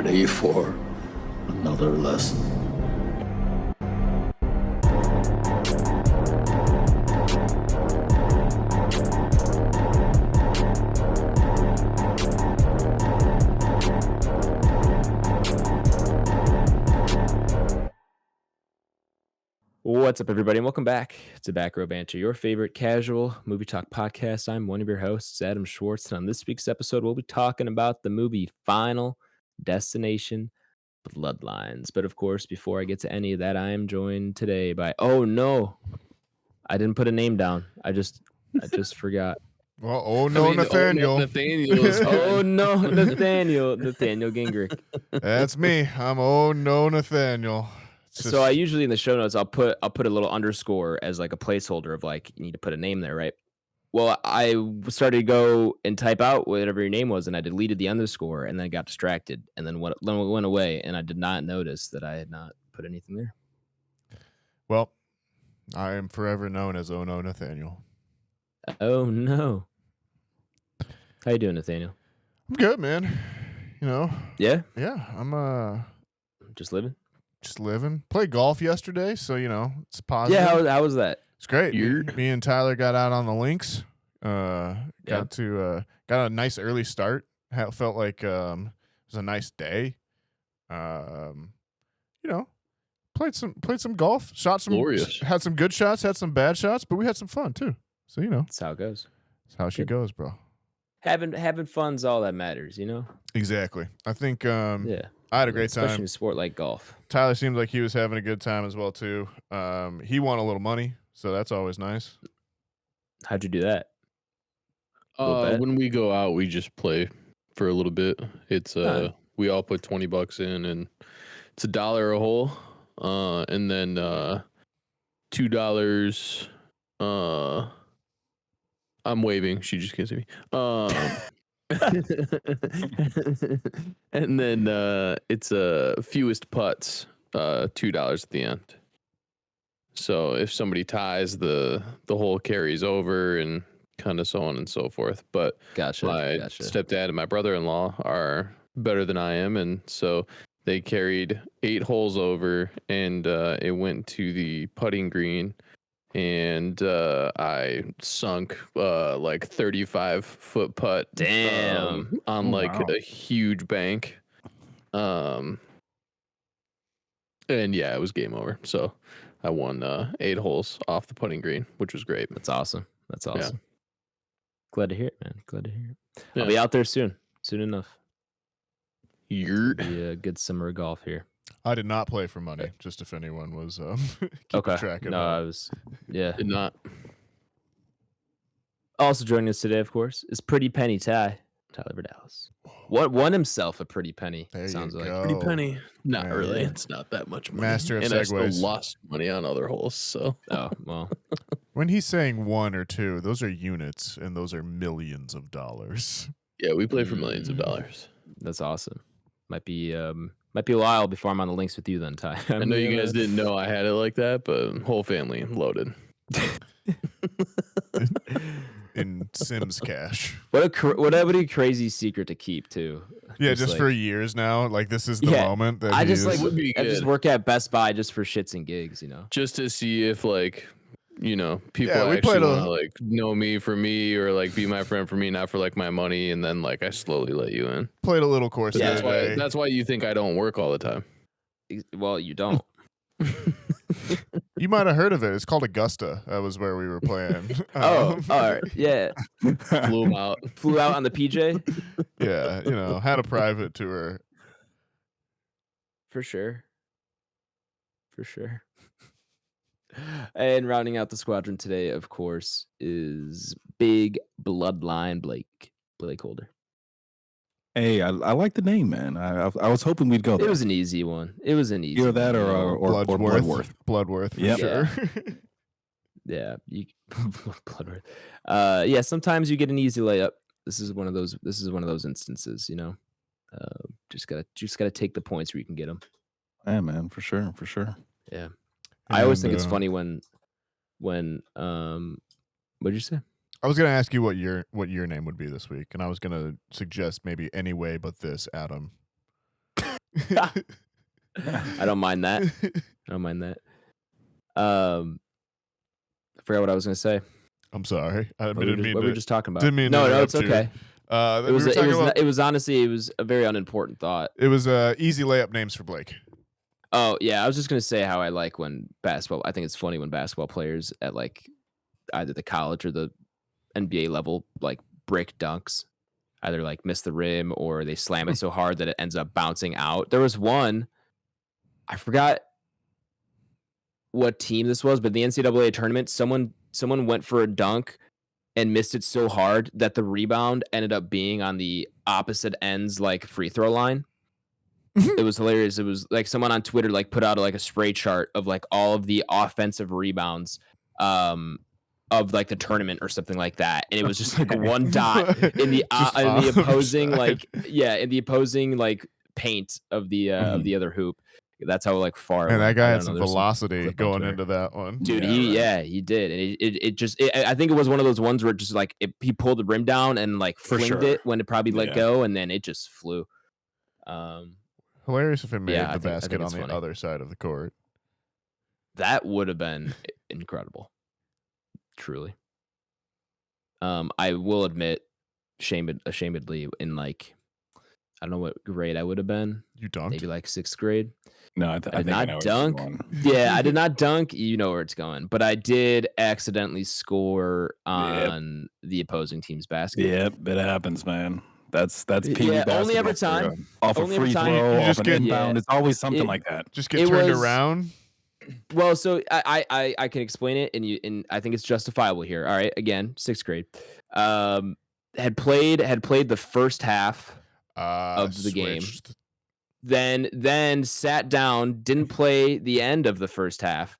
ready for another lesson? What's up, everybody, and welcome back to Back Row Banter, your favorite casual movie talk podcast. I'm one of your hosts, Adam Schwartz, and on this week's episode, we'll be talking about the movie Final Destination Bloodlines. But of course, before I get to any of that, I am joined today by, oh no, I didn't put a name down. I just forgot. Well, Nathaniel. Nathaniel Gingrich. That's me. I'm Nathaniel. So I usually in the show notes I'll put a little underscore as like a placeholder of like you need to put a name there, right? Well, I started to go and type out whatever your name was, and I deleted the underscore, and then I got distracted, and then it went away, and I did not notice that I had not put anything there. Well, I am forever known as Oh No Nathaniel. Oh no! How you doing, Nathaniel? I'm good, man. You know. Yeah. I'm just living. Just living. Played golf yesterday, so you know it's positive. Yeah, how was that? It's great. Me and Tyler got out on the links. Got a nice early start. Felt like it was a nice day. You know, played some golf. Shot some. Glorious. Had some good shots. Had some bad shots, but we had some fun too. So you know, that's how it goes. That's how she goes, bro. Having fun's all that matters, you know. Exactly. I think. Yeah. I had a great time. Especially in a sport like golf. Tyler seemed like he was having a good time as well, too. He won a little money, so that's always nice. How'd you do that? When we go out, we just play for a little bit. It's we all put $20 in, and it's $1 a hole. And then $2. I'm waving. She just can't see me. And then it's fewest putts, $2 at the end. So if somebody ties, the hole carries over, and kind of so on and so forth. But gotcha. Stepdad and my brother-in-law are better than I am, and so they carried 8 holes over, and it went to the putting green. And I sunk like 35-foot putt. Damn. On a huge bank. And yeah, it was game over. So I won 8 holes off the putting green, which was great. That's awesome. Yeah. Glad to hear it, man. Glad to hear it. Yeah. I'll be out there soon enough. You're a good summer of golf here. I did not play for money, just if anyone was okay. track of no, I was. Yeah, did not. Also joining us today, of course, is Pretty Penny Tyler Verdalis. What won himself a pretty penny? There sounds like pretty penny. Not Man. Really. It's not that much money. Master of and segues. I still lost money on other holes. So oh well. When he's saying 1 or 2, those are units, and those are millions of dollars. Yeah, we play for millions of dollars. That's awesome. Might be a while before I'm on the links with you then, Ty. I know you guys didn't know I had it like that, but whole family loaded. In Sims cash. What a crazy secret to keep too. Yeah, just for years now. Like this is the moment that I just would be I just work at Best Buy just for shits and gigs, you know. Just to see if people actually want to know me for me, or be my friend for me, not for my money, and then I slowly let you in. Played a little course. Yeah, that's why you think I don't work all the time. Well, you don't. You might have heard of it. It's called Augusta. That was where we were playing. All right. Yeah. Flew out on the PJ. Yeah, had a private tour. For sure. And rounding out the squadron today, of course, is big bloodline BlakeHolder. Hey, I like the name, man. I was hoping we'd go there. It was an easy one. Either that or Bloodworth. Yep. Sure. Yeah. Bloodworth. Yeah. Sometimes you get an easy layup. This is one of those instances. You know, just gotta take the points where you can get them. Yeah, man, for sure. Yeah. I always think it's funny when what'd you say? I was gonna ask you what your name would be this week, and I was gonna suggest maybe Any Way But This, Adam. I don't mind that. I forgot what I was gonna say. I'm sorry. I What we didn't were mean just talking about. didn't mean to No, interrupt it's you. okay. It Was honestly a very unimportant thought. It was easy layup names for Blake. Oh yeah, I was just gonna say how I like when basketball. I think it's funny when basketball players at like either the college or the NBA level like break dunks, either like miss the rim or they slam it so hard that it ends up bouncing out. There was one, I forgot what team this was, but the NCAA tournament, someone went for a dunk and missed it so hard that the rebound ended up being on the opposite ends like free throw line. It was hilarious. It was like someone on Twitter like put out like a spray chart of like all of the offensive rebounds of like the tournament or something like that, and it was just like one dot in the opposing like in the opposing like paint of the other hoop. That's how like far. And that guy had some velocity going into that one, dude. He did, and it just I think it was one of those ones where it just like he pulled the rim down and like flinged it when it probably let go, and then it just flew. Hilarious if it made the basket on the funny. other side of the court. That would have been incredible. Truly. I will admit, ashamedly, in like, I don't know what grade I would have been. You dunked? Maybe like 6th grade. No, I did not dunk. Yeah, I did not dunk. You know where it's going. But I did accidentally score on the opposing team's basket. Yep, it happens, man. That's PE only every time. Off a free throw, off an inbound. It's always something like that. Just get turned around. Well, so I can explain it, and I think it's justifiable here. All right, again, 6th grade. Had played the first half of the game. Then sat down, didn't play the end of the first half,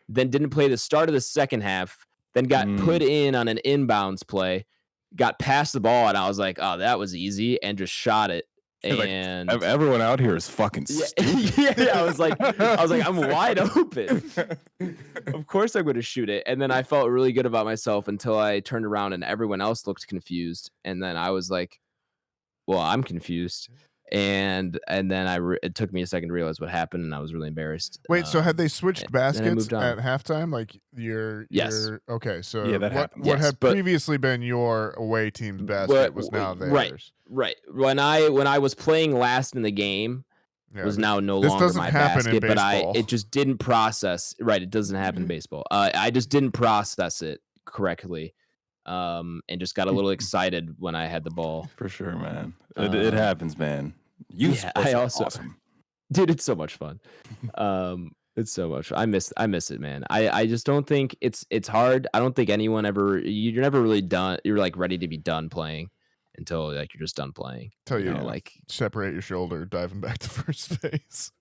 then didn't play the start of the second half, then got put in on an inbounds play, got past the ball, and I was like, oh, that was easy, and just shot it. And like, everyone out here is fucking stupid. yeah, I was like, I'm wide open. Of course I'm going to shoot it. And then I felt really good about myself until I turned around and everyone else looked confused. And then I was like, well, I'm confused. And then it took me a second to realize what happened, and I was really embarrassed. Wait, so had they switched baskets at halftime? Like yes. Okay, so what had previously been your away team's basket was now theirs. Right. When I was playing last in the game, was now no longer my basket, but it just didn't process. Right, it doesn't happen in baseball. I just didn't process it correctly. And just got a little excited when I had the ball. For sure, man. It happens, man. I also, awesome. Dude, it's so much fun. It's so much. I miss it, man. I just don't think it's hard. I don't think anyone ever. You're never really done. You're like ready to be done playing until like you're just done playing. Until you like separate your shoulder, diving back to first base.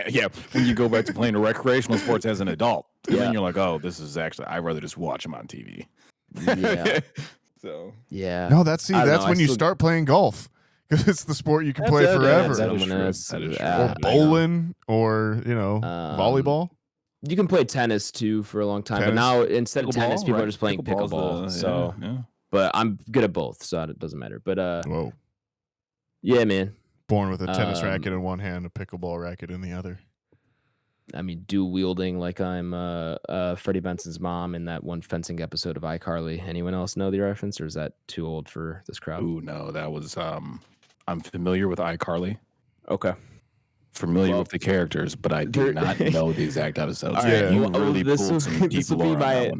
Yeah. When you go back to playing recreational sports as an adult, then you're like, oh, this is actually. I'd rather just watch them on TV. Yeah. So no, that's when you start playing golf, because it's the sport you can play forever. Or bowling, or volleyball. You can play tennis too for a long time, but now instead of tennis, people are just playing pickleball. But I'm good at both, so it doesn't matter. But whoa, yeah, man. Born with a tennis racket in one hand, a pickleball racket in the other. I mean, dual wielding like I'm Freddie Benson's mom in that one fencing episode of iCarly. Anyone else know the reference, or is that too old for this crowd? Ooh, no, that was I'm familiar with iCarly. Okay. Familiar with the characters, but I do not know the exact episodes. All right.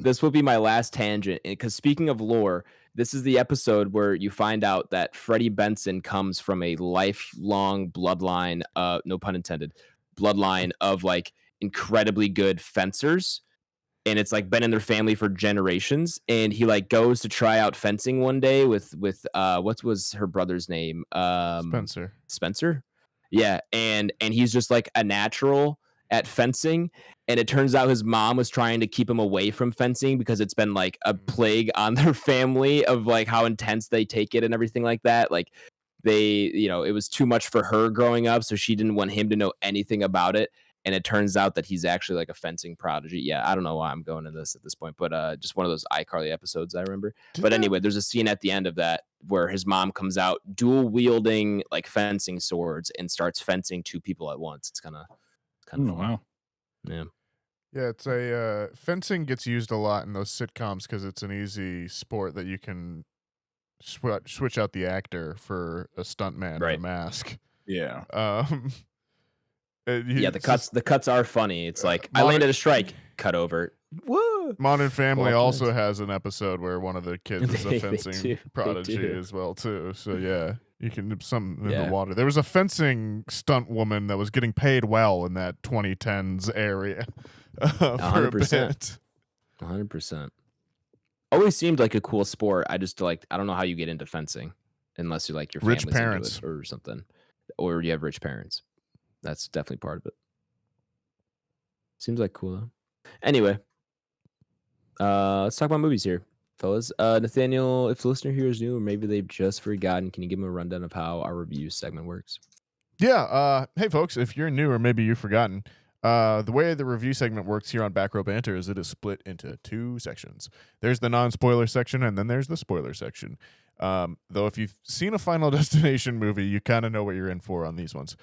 This will be my last tangent, because speaking of lore, this is the episode where you find out that Freddie Benson comes from a lifelong bloodline, no pun intended, bloodline of like incredibly good fencers, and it's like been in their family for generations. And he like goes to try out fencing one day with what was her brother's name? Spencer. Yeah, and he's just like a natural at fencing, and it turns out his mom was trying to keep him away from fencing because it's been like a plague on their family of like how intense they take it and everything like that. Like they, it was too much for her growing up, so she didn't want him to know anything about it. and it turns out that he's actually like a fencing prodigy. Yeah, I don't know why I'm going to this at this point, but just one of those iCarly episodes I remember. But anyway, there's a scene at the end of that where his mom comes out dual wielding like fencing swords and starts fencing 2 people at once. It's kind of fun. Wow. Yeah. Yeah, it's a fencing gets used a lot in those sitcoms because it's an easy sport that you can switch out the actor for a stuntman or a mask. Yeah. The cuts are funny. It's like I landed a strike, cut over. Whoa! Modern Family Well, also has an episode where one of the kids is a fencing prodigy as well too. So yeah, you can dip something in the water. There was a fencing stunt woman that was getting paid well in that 2010s area for 100%. a bit. 100%. Always seemed like a cool sport. I don't know how you get into fencing unless you like your Rich family's into parents. it or something, or you have rich parents. That's definitely part of it. Seems like cool though. Anyway, let's talk about movies here, fellas. Nathaniel, if the listener here is new or maybe they've just forgotten, can you give them a rundown of how our review segment works? Yeah. Hey, folks, if you're new or maybe you've forgotten, the way the review segment works here on Back Row Banter is it is split into 2 sections. There's the non-spoiler section, and then there's the spoiler section. Though if you've seen a Final Destination movie, you kind of know what you're in for on these ones.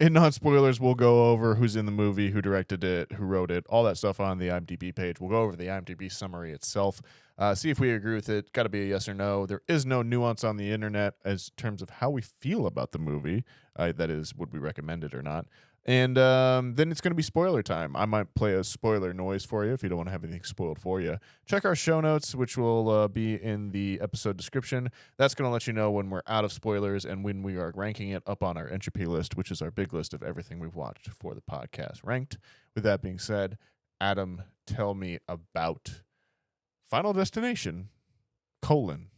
In non-spoilers, we'll go over who's in the movie, who directed it, who wrote it, all that stuff on the IMDb page. We'll go over the IMDb summary itself, see if we agree with it. Got to be a yes or no. There is no nuance on the internet as terms of how we feel about the movie. That is, would we recommend it or not? And then it's going to be spoiler time. I might play a spoiler noise for you if you don't want to have anything spoiled for you. Check our show notes, which will be in the episode description. That's going to let you know when we're out of spoilers and when we are ranking it up on our Entropy list, which is our big list of everything we've watched for the podcast ranked. With that being said, Adam, tell me about Final Destination, Bloodlines.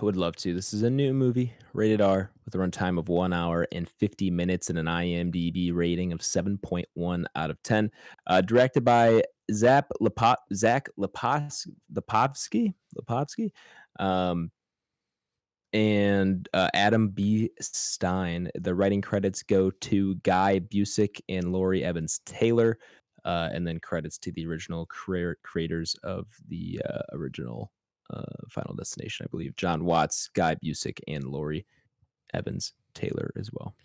Would love to. This is a new movie, rated R, with a runtime of 1 hour and 50 minutes and an IMDb rating of 7.1 out of 10. Directed by Zach Lipovsky, and Adam B. Stein. The writing credits go to Guy Busick and Laurie Evans Taylor, and then credits to the original creators of the original Final Destination, I believe. John Watts, Guy Busick, and Laurie Evans Taylor as well.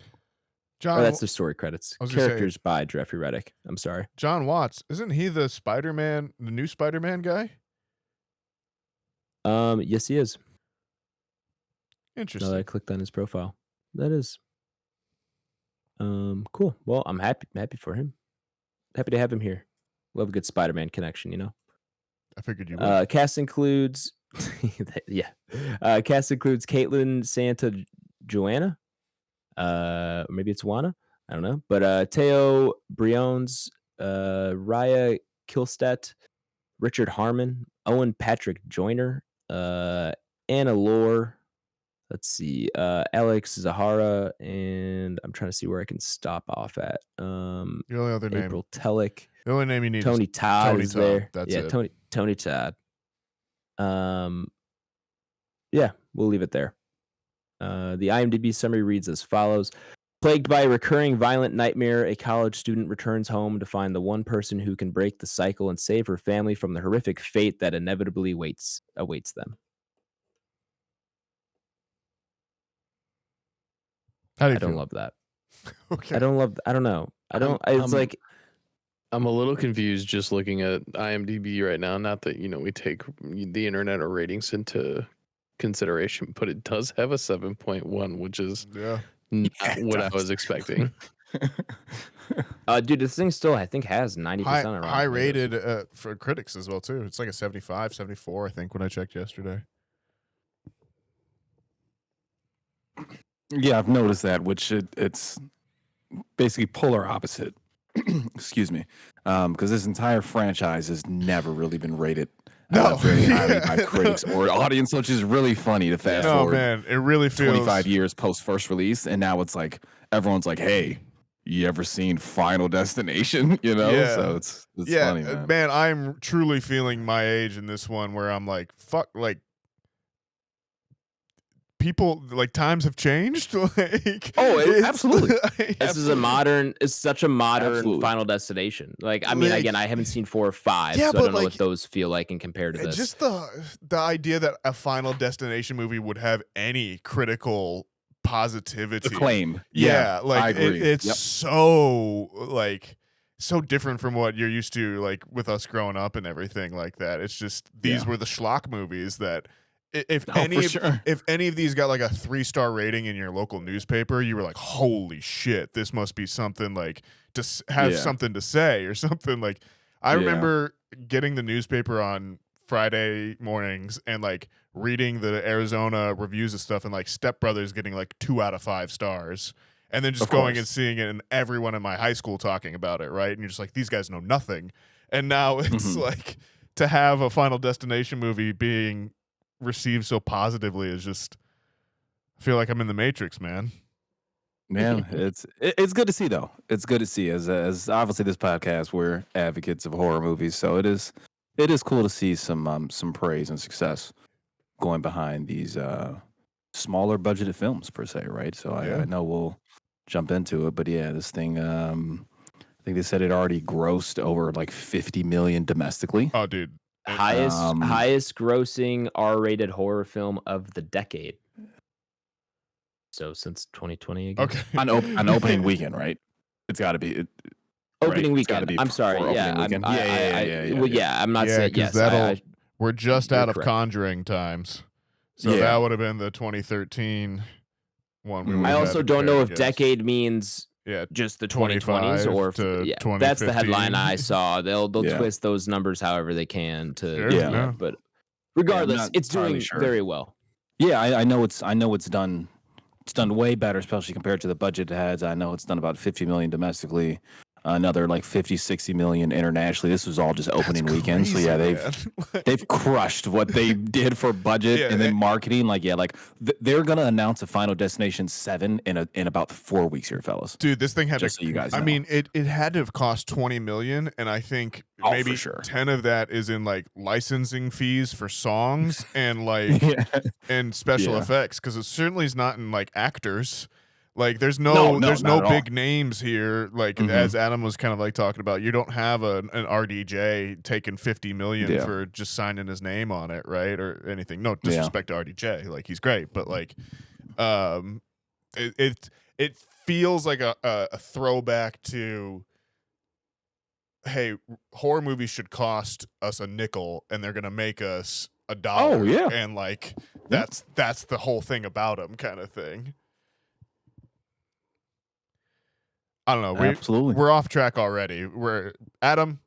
That's the story credits. Characters by Jeffrey Reddick. I'm sorry. John Watts, isn't he the Spider-Man, the new Spider-Man guy? Yes, he is. Interesting. I clicked on his profile. That is cool. Well, I'm happy for him. Happy to have him here. Love a good Spider-Man connection, you know. I figured you would. Cast includes cast includes Caitlin Santa Joanna. Maybe it's Juana. I don't know. But Teo Briones, Raya Kilstedt, Richard Harmon, Owen Patrick Joyner, Anna Lore. Let's see. Alex Zahara, and I'm trying to see where I can stop off at. The only other name. April Tellick. The only name you need Tony is Todd Tony is Todd. there. That's yeah, it. Tony Todd. Yeah, we'll leave it there. The IMDb summary reads as follows. Plagued by a recurring violent nightmare, a college student returns home to find the one person who can break the cycle and save her family from the horrific fate that inevitably awaits them. How do you I don't feel? love that. Okay. I don't know. It's like I'm a little confused just looking at IMDb right now. Not that, we take the internet or ratings into consideration, but it does have a 7.1, which is not what I was expecting. Dude, this thing still, I think, has 90% around. High rated for critics as well, too. It's like a 75, 74, I think, when I checked yesterday. Yeah, I've noticed that, which it's basically polar opposite. Excuse me. Because this entire franchise has never really been rated very highly by critics or audience, which is really funny to fast forward. No, man, it really feels 25 years post first release, and now it's like everyone's like, "Hey, you ever seen Final Destination?" Yeah. So it's funny, man. I'm truly feeling my age in this one, where I'm like, fuck, like people like times have changed. Like, absolutely. This is a modern. It's such a modern Absolutely. Final Destination. Like, I mean, Like, again, I haven't seen 4 or 5, yeah, so I but, don't know like, what those feel like in compared to this. just the idea that a Final Destination movie would have any critical positivity, Acclaim. yeah, I like agree. it's Yep. so different from what you're used to, like with us growing up and everything like that. It's just these Yeah. were the schlock movies that if Oh, for sure. if any of these got like a 3-star rating in your local newspaper, you were like, holy shit, this must be something like to have Yeah. something to say or something. Like I Yeah. remember getting the newspaper on Friday mornings and like reading the Arizona reviews of stuff, and like Step Brothers getting like 2 out of 5 stars, and then just Of going and course. seeing it and everyone in my high school talking about it, right? And you're just like, these guys know nothing. And now it's Mhm. like to have a Final Destination movie being received so positively is just, I feel like I'm in the Matrix, man. Man, it's good to see though. It's good to see as obviously this podcast we're advocates of horror movies, so it is cool to see some praise and success going behind these smaller budgeted films per se, right? So Yeah. I know we'll jump into it, but yeah, this thing I think they said it already grossed over like 50 million domestically. Oh, dude. highest grossing R-rated horror film of the decade. So since 2020 again. Okay. on opening weekend, right? It's got to be Opening right? It's gotta weekend. be I'm sorry. for Yeah, opening weekend. I'm, Yeah. Well, yeah, I'm not Yeah, saying 'cause yes. that'll- We're just You're out of correct. Conjuring times. So Yeah. that would have been the 2013 one. We Mm. would I have also had to don't know compare if against. decade means Yeah, just the 2020s 25 or to yeah, that's the headline 2015. I saw. They'll Yeah. twist those numbers however they can to Sure, Yeah. yeah. but regardless, not it's entirely doing sure. very well. Yeah, I know it's done. It's done way better, especially compared to the budget it has. I know it's done about 50 million domestically, another like 50, 60 million internationally. This was all just opening weekend. So yeah, they've crushed what they did for budget Yeah, and then marketing. Like they're gonna announce a Final Destination 7 in about 4 weeks here, fellas. Dude, this thing had Just to. so you guys I know. mean, it had to have cost 20 million, and I think Oh, maybe for sure. 10 of that is in like licensing fees for songs and like Yeah. and special Yeah. effects, because it certainly is not in like actors. Like there's no No, there's not no at all. big names here. Like Mhm. as Adam was kind of like talking about, you don't have an RDJ taking 50 million Yeah. for just signing his name on it, right? Or anything. No disrespect to RDJ, like he's great, but like, it feels like a throwback to, hey, horror movies should cost us a nickel and they're gonna make us $1. Oh, yeah. And like that's the whole thing about them, kind of thing. I don't know. Absolutely. We're off track already. Adam,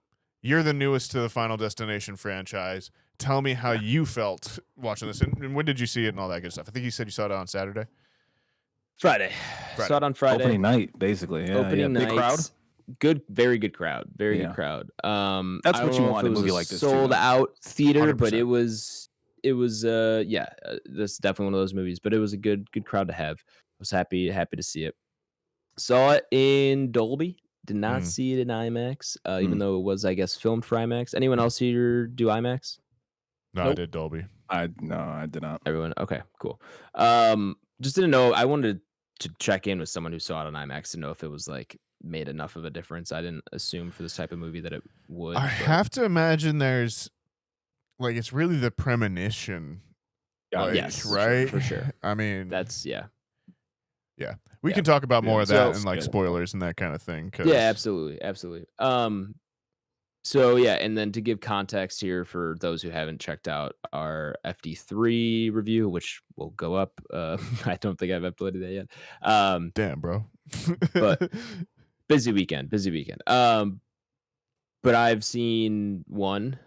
you're the newest to the Final Destination franchise. Tell me how you felt watching this, and when did you see it and all that good stuff. I think you said you saw it on Saturday. Friday. Friday. Saw it on Friday. Opening night, basically. Yeah, Opening yeah. night. Big crowd. Good, very good crowd. Very Yeah. good crowd. That's I what don't you know want if in it a was movie like this, too, sold though. out theater, but 100%. it was this is definitely one of those movies, but it was a good crowd to have. I was happy to see it. Saw it in Dolby. Did not see it in IMAX, even though it was, I guess, filmed for IMAX. Anyone else here do IMAX? No, I Nope. did Dolby. I did not. Everyone? Okay, cool. Just didn't know. I wanted to check in with someone who saw it on IMAX to know if it was like made enough of a difference. I didn't assume for this type of movie that it would. I but- have to imagine there's like it's really the premonition, like, yes, right? for sure. I mean, That's we yeah. can talk about more of that So- and like spoilers and that kind of thing. 'Cause Yeah, absolutely. So yeah, and then to give context here for those who haven't checked out our FD3 review, which will go up. I don't think I've uploaded that yet. Damn, bro. But- Busy weekend. But I've seen 1,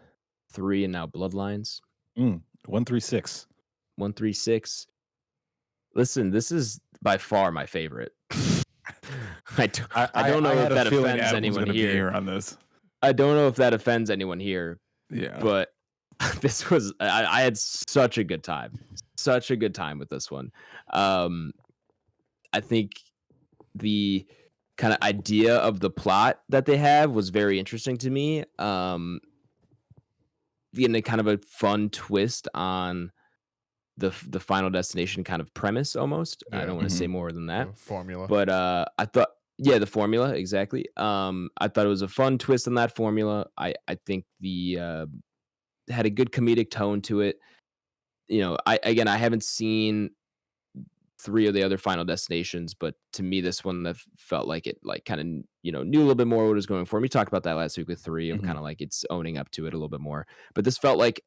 3, and now Bloodlines 136. 136. Listen, this is by far my favorite. I don't know if that offends anyone here. on this. I don't know if that offends anyone here, Yeah. but this was I had such a good time with this one. I think the kind of idea of the plot that they have was very interesting to me. Getting a kind of a fun twist on the Final Destination kind of premise almost. I Yeah. don't want to say more than that, Formula. but I thought, yeah, the formula exactly. I thought it was a fun twist on that formula. I think the had a good comedic tone to it. I haven't seen 3 of the other Final Destinations, but to me, this one that felt like it, like, kinda, knew a little bit more what it was going for. We talked about that last week with 3 of Mhm. kinda like it's owning up to it a little bit more. But this felt like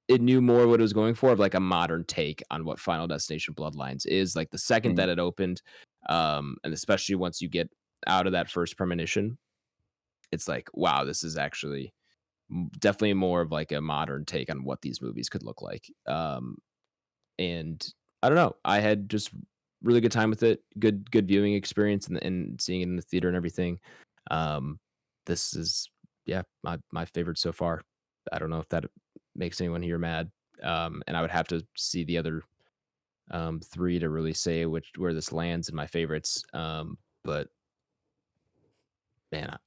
it knew more what it was going for, of like a modern take on what Final Destination Bloodlines is. Like the second Mhm. that it opened, and especially once you get out of that first premonition, it's like, wow, this is actually definitely more of like a modern take on what these movies could look like. And I don't know, I had just really good time with it. Good viewing experience and seeing it in the theater and everything. Um, this is, yeah, my favorite so far. I don't know if that makes anyone here mad. And I would have to see the other 3 to really say where this lands in my favorites. But man,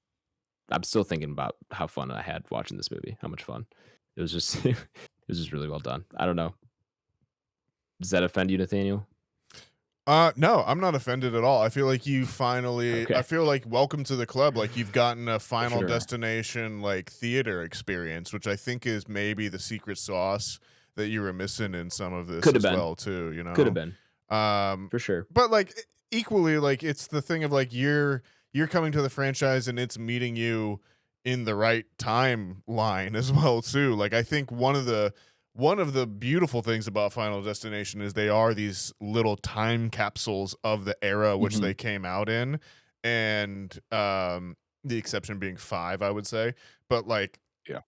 I'm still thinking about how fun I had watching this movie. How much fun it was! Just it was just really well done. I don't know. Does that offend you, Nathaniel? No, I'm not offended at all. I feel like you finally, Okay. I feel like welcome to the club. Like you've gotten a Final sure. Destination like theater experience, which I think is maybe the secret sauce that you were missing in some of this Could as have been. well too, you know? Could have been Um, for sure. but like equally, like it's the thing of like you're coming to the franchise and it's meeting you in the right timeline as well too. Like I think one of the beautiful things about Final Destination is they are these little time capsules of the era which Mhm. they came out in, and the exception being 5, I would say. But like, Yeah.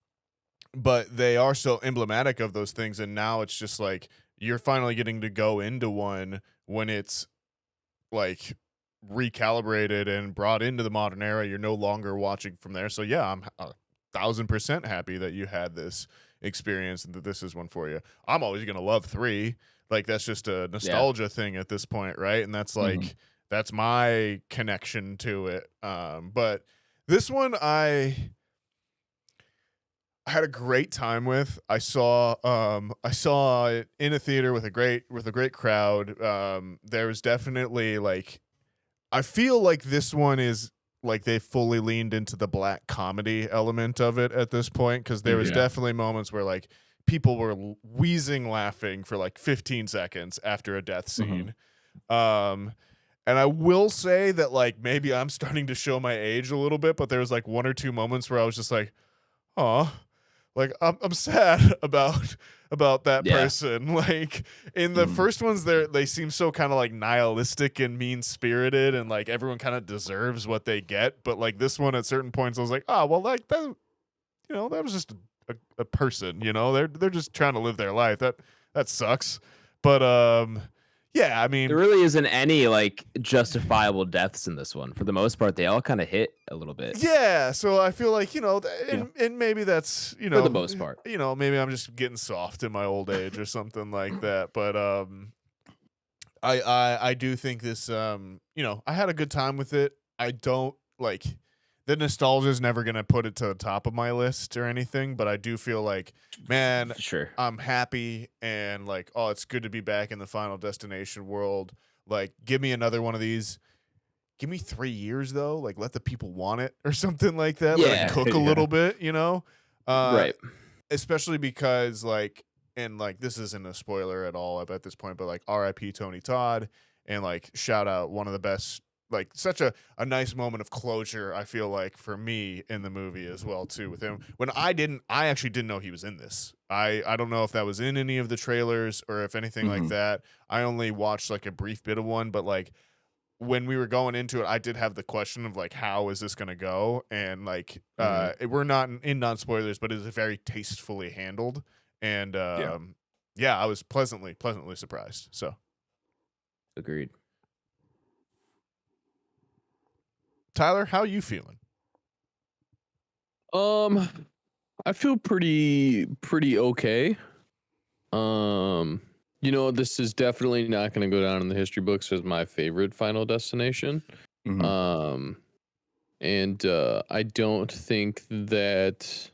but they are so emblematic of those things, and now it's just like you're finally getting to go into one when it's like recalibrated and brought into the modern era. You're no longer watching from there. So yeah, I'm 1,000% happy that you had this experience and that this is one for you. I'm always gonna love 3. Like that's just a nostalgia thing at this point, right? And that's like Mhm. that's my connection to it. But this one I had a great time with. I saw it in a theater with a great crowd. There was definitely like I feel like this one is like they fully leaned into the black comedy element of it at this point, because there was Yeah. definitely moments where like people were wheezing laughing for like 15 seconds after a death Mhm. scene. Um and I will say that like maybe I'm starting to show my age a little bit, but there was like 1 or 2 moments where I was just like, "Oh, like I'm sad about that Yeah. person." Like in the Mhm. first ones, they seem so kind of like nihilistic and mean spirited, and like everyone kind of deserves what they get. But like this one, at certain points, I was like, oh well, like that, that was just a person. They're just trying to live their life. That sucks. But yeah, I mean, There really isn't any like justifiable deaths in this one. For the most part, they all kind of hit a little bit. yeah, so I feel like, Yeah. and maybe that's, For the most part. maybe I'm just getting soft in my old age or something like that. But I do think this, I had a good time with it. I don't like the nostalgia is never gonna put it to the top of my list or anything, but I do feel like, man, Sure. I'm happy and like, oh, it's good to be back in the Final Destination world. Like, give me another one of these. Give me 3 years though. Like, let the people want it or something like that. Let Yeah. it cook a Yeah. little bit, Right. especially because like, and like this isn't a spoiler at all at this point, but like R.I.P. Tony Todd, and like shout out one of the best, like such a nice moment of closure, I feel like, for me in the movie as well too, with him. When I actually didn't know he was in this. I don't know if that was in any of the trailers or if anything like Mhm. that. I only watched like a brief bit of one, but like when we were going into it, I did have the question of like, how is this gonna go? And like, we're not in non spoilers, but it is very tastefully handled. And Yeah. yeah, I was pleasantly surprised. So, Agreed. Tyler, how you feeling? I feel pretty okay. This is definitely not going to go down in the history books as my favorite Final Destination. Mhm. And I don't think that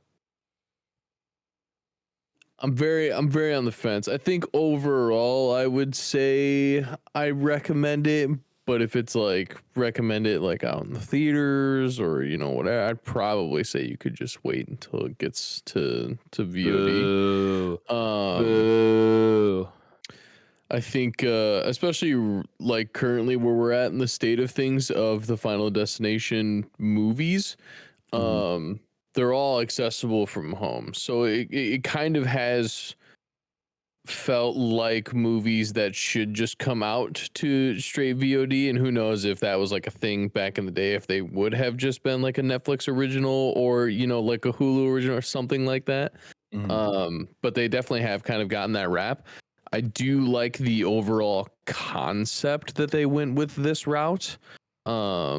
I'm very on the fence. I think overall I would say I recommend it, but if it's like recommend it like out in the theaters or whatever, I'd probably say you could just wait until it gets to VOD. Boo. Um Boo. I think especially like currently where we're at in the state of things of the Final Destination movies, they're all accessible from home. So it kind of has felt like movies that should just come out to straight VOD, and who knows if that was like a thing back in the day, if they would have just been like a Netflix original or like a Hulu original or something like that. But they definitely have kind of gotten that rap. I do like the overall concept that they went with this route. I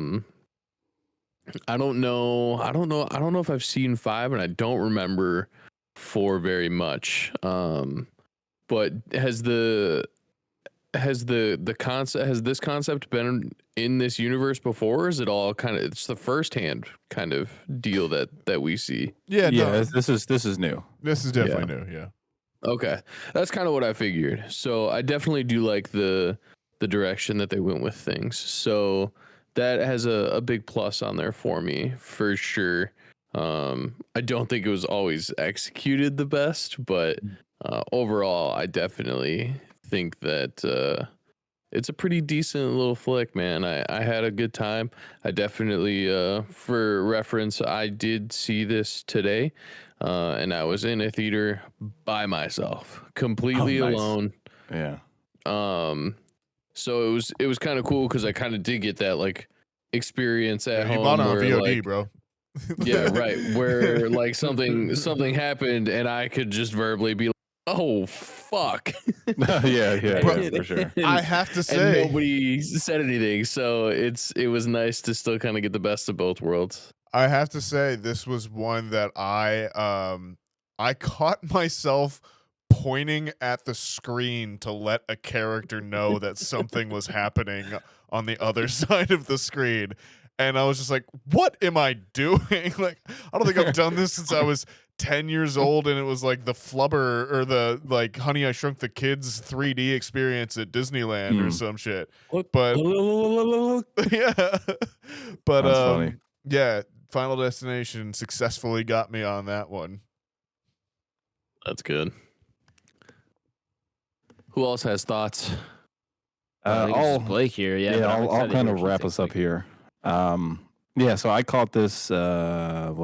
don't know if I've seen 5, and I don't remember 4 very much. But has this concept been in this universe before? Or is it all kind of, it's the first-hand kind of deal that we see? Yeah, this is new. This is definitely new. Yeah. Okay, that's kind of what I figured. So I definitely do like the direction that they went with things. So that has a big plus on there for me for sure. I don't think it was always executed the best, but overall, I definitely think that it's a pretty decent little flick, man. I had a good time. I definitely, for reference, I did see this today. And I was in a theater by myself, completely alone. Yeah. So it was kind of cool because I kind of did get that like experience at home. You bought it on VOD, like, bro. Yeah, right. Where like something happened and I could just verbally be like, "Oh fuck!" yeah, for sure. I have to say, and nobody said anything, so it was nice to still kind of get the best of both worlds. I have to say, this was one that I caught myself pointing at the screen to let a character know that something was happening on the other side of the screen. And I was just like, what am I doing? Like, I don't think I've done this since I was 10 years old, and it was like the Flubber or the like Honey I Shrunk the Kids 3D experience at Disneyland or some shit. But yeah. But that's funny. Yeah, Final Destination successfully got me on that one. That's good. Who else has thoughts? I think it's just Blake here. I'll kind of wrap us up here. So I caught this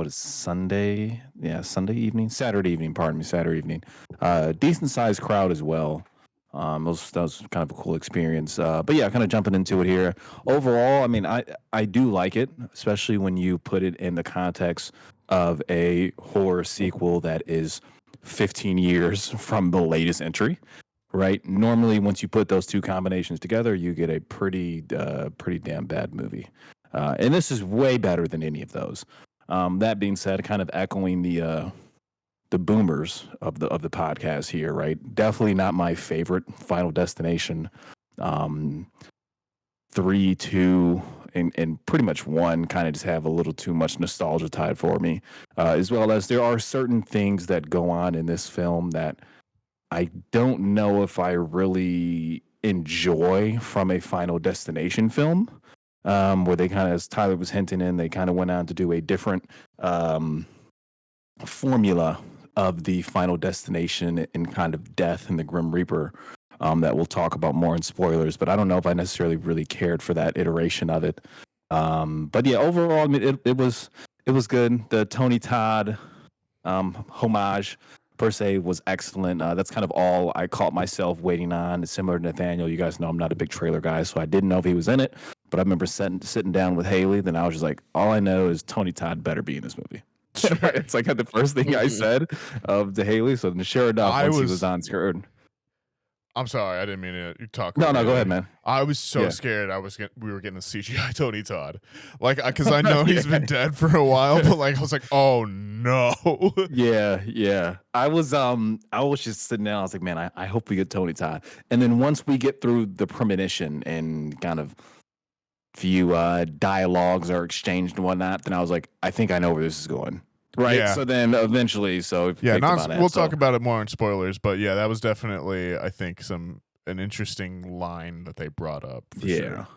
Sunday? Yeah, Saturday evening, Saturday evening. Decent sized crowd as well. That was kind of a cool experience. But yeah, kind of jumping into it here. Overall, I mean, I do like it, especially when you put it in the context of a horror sequel that is 15 years from the latest entry, right? Normally, once you put those two combinations together, you get a pretty damn bad movie. And this is way better than any of those. That being said, kind of echoing the boomers of the podcast here, right? Definitely not my favorite Final Destination. 3, 2, and pretty much 1 kind of just have a little too much nostalgia tied for me, as well as there are certain things that go on in this film that I don't know if I really enjoy from a Final Destination film, where they kind of, as Tyler was hinting in, they kind of went on to do a different formula of the Final Destination and kind of death and the Grim Reaper, that we'll talk about more in spoilers, but I don't know if I necessarily really cared for that iteration of it. But yeah, overall, I mean, it was good. The Tony Todd homage per se was excellent. That's kind of all I caught myself waiting on. It's similar to Nathaniel. You guys know I'm not a big trailer guy, so I didn't know if he was in it, but I remember sitting down with Haley, then I was just like, all I know is Tony Todd better be in this movie. It's like the first thing I said to Haley. So sure enough, once he was on screen. I'm sorry, I didn't mean to talk. No, go ahead, man. I was so scared we were getting a CGI Tony Todd, like, because I know he's been dead for a while, but like I was like, oh no. Yeah. I was just sitting there. I was like, man, I hope we get Tony Todd. And then once we get through the premonition and kind of few dialogues are exchanged and whatnot, then I was like, I think I know where this is going. right? Yeah. So then eventually, so if you Yeah, picked him on that, we'll so, talk about it more in spoilers, but yeah, that was definitely, I think, an interesting line that they brought up for sure.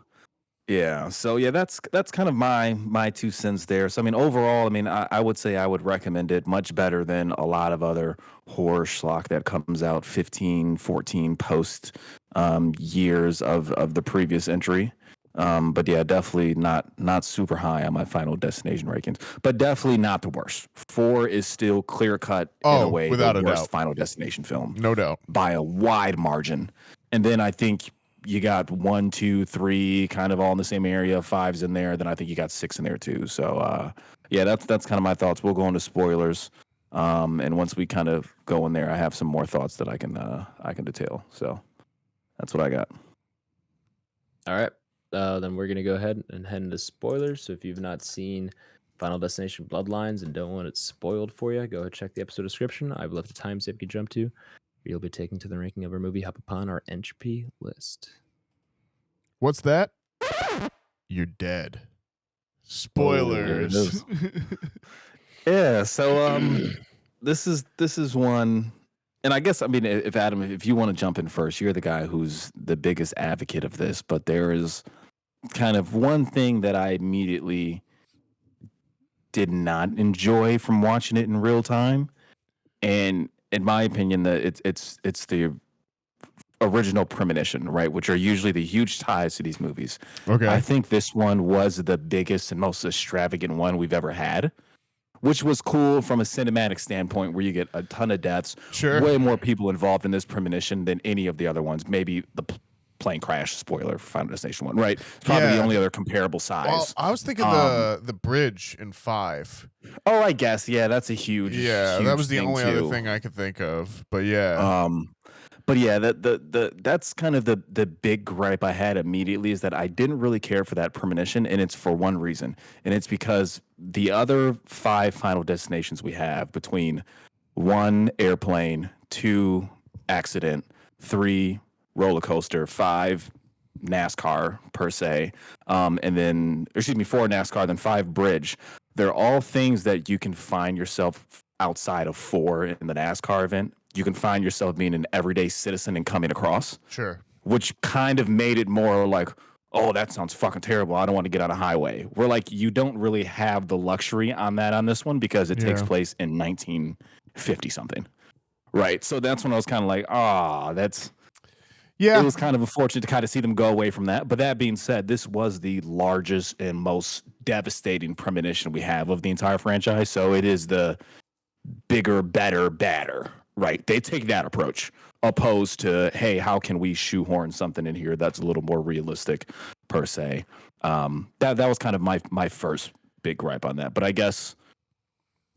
Yeah. So yeah, that's kind of my 2 cents there. So I mean, overall, I mean, I would say I would recommend it much better than a lot of other horror schlock that comes out 15, 14 post years of the previous entry. But yeah, definitely not super high on my Final Destination rankings, but definitely not the worst. 4 is still clear cut in a Oh, way without the a worst doubt. Final Destination film No doubt. by a wide margin. And then I think you got 1, 2, 3 kind of all in the same area. 5's in there. Then I think you got 6 in there too. So yeah, that's kind of my thoughts. We'll go into spoilers. And once we kind of go in there, I have some more thoughts that I can detail. So that's what I got. All right. Then we're going to go ahead and head into spoilers. So if you've not seen Final Destination Bloodlines and don't want it spoiled for you, go ahead and check the episode description. I've left a timestamp you can jump to. You'll be taken to the ranking of our movie hop upon our Entropy list. What's that? You're dead. Spoilers. Yeah. So this is one, and I guess I mean, if Adam, if you want to jump in first, you're the guy who's the biggest advocate of this. But there is kind of one thing that I immediately did not enjoy from watching it in real time, and in my opinion, that it's the original premonition, right? Which are usually the huge ties to these movies. Okay. I think this one was the biggest and most extravagant one we've ever had, which was cool from a cinematic standpoint, where you get a ton of deaths, Sure. way more people involved in this premonition than any of the other ones. Maybe the plane crash, spoiler for Final Destination 1, right? It's probably the only other comparable size. Well, I was thinking the bridge in 5. Oh, I guess, yeah, that's a huge, Yeah, huge that was the thing only too. other thing I could think of. But yeah. But yeah, that's kind of the big gripe I had immediately, is that I didn't really care for that premonition, and it's for one reason, and it's because the other 5 Final Destinations we have, between 1 airplane, 2 accident, 3 roller coaster, 5 NASCAR per se, and then 4 NASCAR, then 5 bridge. They're all things that you can find yourself outside of 4 in the NASCAR event. You can find yourself being an everyday citizen and coming across. Sure. Which kind of made it more like, oh, that sounds fucking terrible. I don't want to get on a highway. We're like, you don't really have the luxury on this one, because it takes place in 1950 something. Right. So that's when I was kind of like, that's. Yeah. It was kind of unfortunate to kind of see them go away from that. But that being said, this was the largest and most devastating premonition we have of the entire franchise. So it is the bigger, better, badder. Right. They take that approach, opposed to, hey, how can we shoehorn something in here that's a little more realistic per se. That was kind of my first big gripe on that. But I guess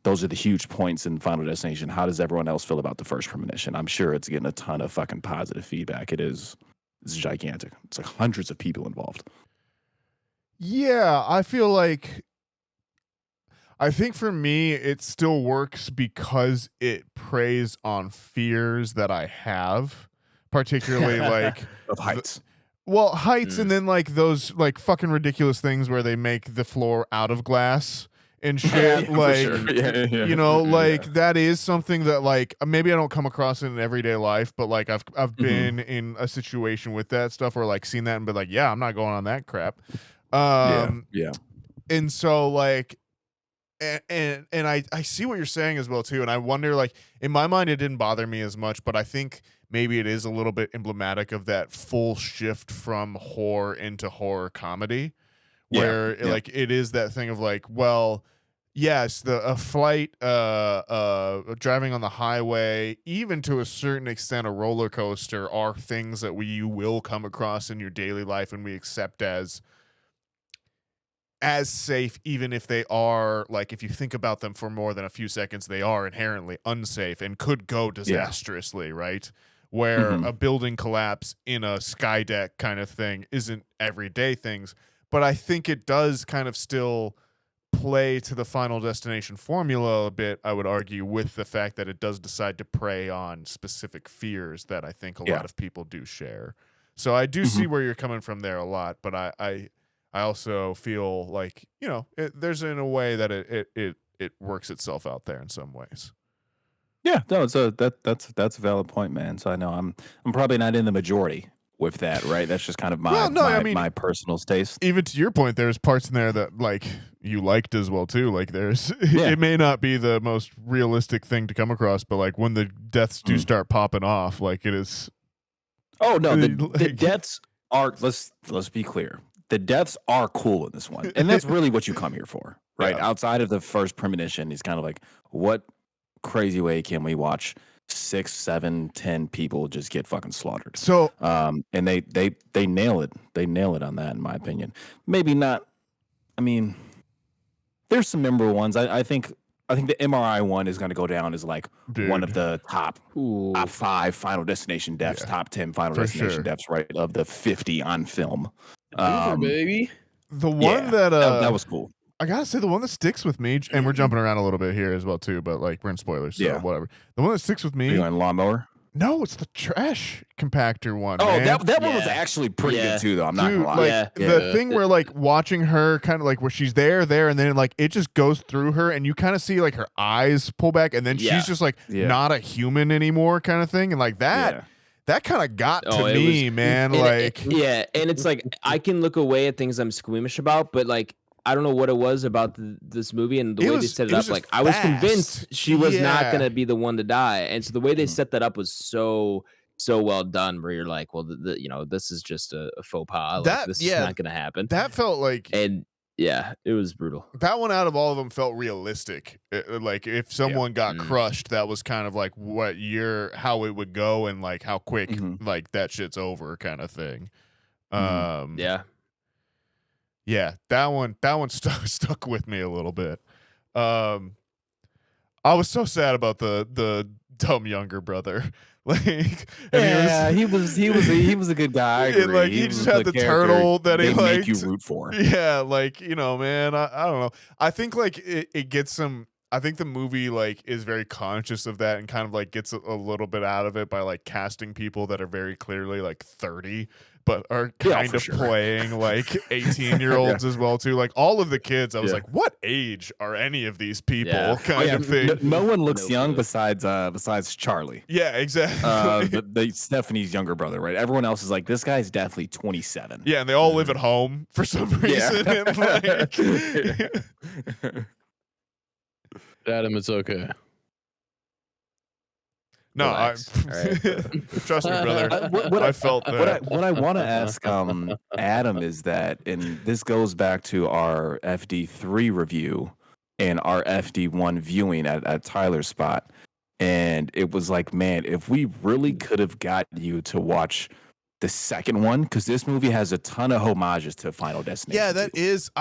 those are the huge points in Final Destination. How does everyone else feel about the first premonition? I'm sure it's getting a ton of fucking positive feedback. It's gigantic. It's like hundreds of people involved. Yeah, I think for me, it still works because it preys on fears that I have, particularly like of heights. Heights, and then like those like fucking ridiculous things where they make the floor out of glass and shit. You know, like that is something that like maybe I don't come across in everyday life, but like I've been in a situation with that stuff, or like seen that and been like, yeah, I'm not going on that crap. And so like. And I see what you're saying as well too, and I wonder, like, in my mind it didn't bother me as much, but I think maybe it is a little bit emblematic of that full shift from horror into horror comedy, where like it is that thing of like, well, yes, a flight, driving on the highway, even to a certain extent a roller coaster, are things that you will come across in your daily life, and we accept as safe, even if they are, like, if you think about them for more than a few seconds, they are inherently unsafe and could go disastrously, right? Where a building collapse in a sky deck kind of thing isn't everyday things, but I think it does kind of still play to the Final Destination formula a bit, I would argue, with the fact that it does decide to prey on specific fears that I think a lot of people do share. So I do see where you're coming from there a lot, but I also feel like, you know, there's in a way that it works itself out there in some ways. Yeah, no, it's that's a valid point, man. So I know I'm probably not in the majority with that, right? That's just kind of my personal taste. Even to your point, there's parts in there that like you liked as well too. Like there's Yeah. it may not be the most realistic thing to come across, but like when the deaths do start popping off, like it is. Oh no, the like, deaths are let's be clear. The deaths are cool in this one. And that's really what you come here for, right? Yeah. Outside of the first premonition, he's kind of like, what crazy way can we watch 6, 7, 10 people just get fucking slaughtered? So and they nail it. They nail it on that, in my opinion. Maybe not. I mean, there's some memorable ones. I think the MRI one is going to go down as like one of the top 5 Final Destination deaths, top 10 Final Destination deaths, right? Of the 50 on film. Baby. The one that was cool. I gotta say, the one that sticks with me, and we're jumping around a little bit here as well too, but like we're in spoilers, so whatever. The one that sticks with me. Are you on lawnmower? No, it's the trash compactor one. Oh, man. that one was actually pretty good too, though. I'm not gonna lie. Like, the thing where like watching her kind of like where she's there, and then like it just goes through her, and you kind of see like her eyes pull back, and then she's just like not a human anymore, kind of thing, and like that. Yeah. That kind of got to me, man. Like, and it's like I can look away at things I'm squeamish about, but like I don't know what it was about this movie and the way they set it up. Like I was convinced she was not gonna be the one to die, and so the way they set that up was so well done. Where you're like, well, this is just a faux pas. Like, this is not gonna happen. That felt like, and yeah, it was brutal. That one out of all of them felt realistic. Like if someone got crushed, that was kind of like how it would go and like how quick like that shit's over kind of thing. Yeah, that one stuck with me a little bit. I was so sad about the dumb younger brother. Like, he was a good guy. I agree. Like he just had the turtle that he liked. Make you root for. Yeah, like man, I don't know. I think like it gets some. I think the movie like is very conscious of that and kind of like gets a little bit out of it by like casting people that are very clearly like 30 but are kind of playing like 18-year-olds as well too. Like all of the kids, I was like, what age are any of these people? Kind of thing. No one looks young besides Charlie. Yeah, exactly. Stephanie's younger brother, right? Everyone else is like, this guy's definitely 27. Yeah, and they all live at home for some reason. And, like, Adam, it's okay. No, trust me, brother. I felt that. What I want to ask Adam is that, and this goes back to our FD3 review and our FD1 viewing at Tyler's spot, and it was like, man, if we really could have got you to watch the second one, because this movie has a ton of homages to Final Destination. Yeah, that is.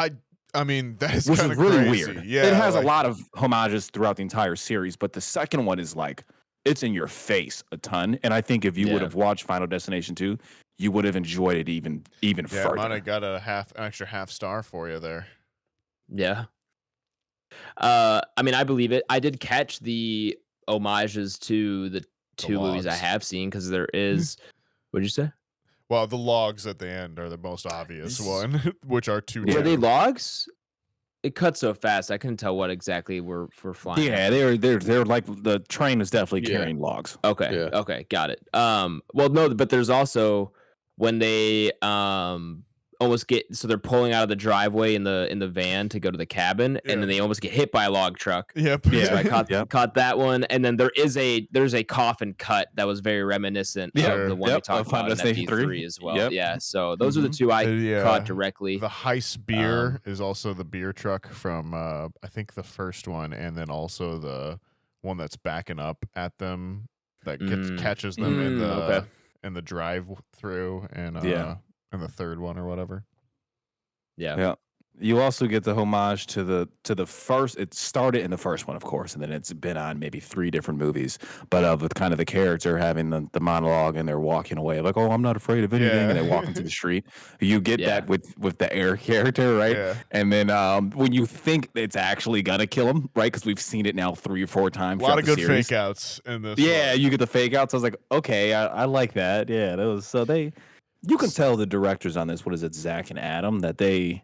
I mean, that is which kind is of really crazy. weird. Yeah, it has a lot of homages throughout the entire series, but the second one is like, it's in your face a ton. And I think if you would have watched Final Destination 2, you would have enjoyed it even further. I might have got an extra half star for you there. Yeah. I mean, I believe it. I did catch the homages to the two movies I have seen, because there is. What'd you say? Well, the logs at the end are the most obvious one, which are two. Were they logs? It cut so fast, I couldn't tell what exactly we're flying. Yeah, they're like, the train is definitely carrying logs. Okay, okay, got it. Well, no, but there's also when they almost get, so they're pulling out of the driveway in the van to go to the cabin, and then they almost get hit by a log truck. Yep. Yeah. So I caught that one, and then there's a coffin cut that was very reminiscent of the one we talked about in FD3 as well. Yep. Yeah. So those are the two I caught directly. The heist beer is also the beer truck from I think the first one, and then also the one that's backing up at them that catches them in the drive through, and the third one or whatever. Yeah. You also get the homage to the first. It started in the first one, of course, and then it's been on maybe 3 different movies. But with kind of the character having the monologue, and they're walking away like, "Oh, I'm not afraid of anything," and they're walking through the street. You get that with the air character, right? Yeah. And then when you think it's actually gonna kill him, right? Because we've seen it now 3 or 4 times. A lot of good fake outs in this. Yeah, you get the fake outs. I was like, okay, I like that. Yeah, that was so they. You can tell the directors on this, what is it, Zach and Adam, that they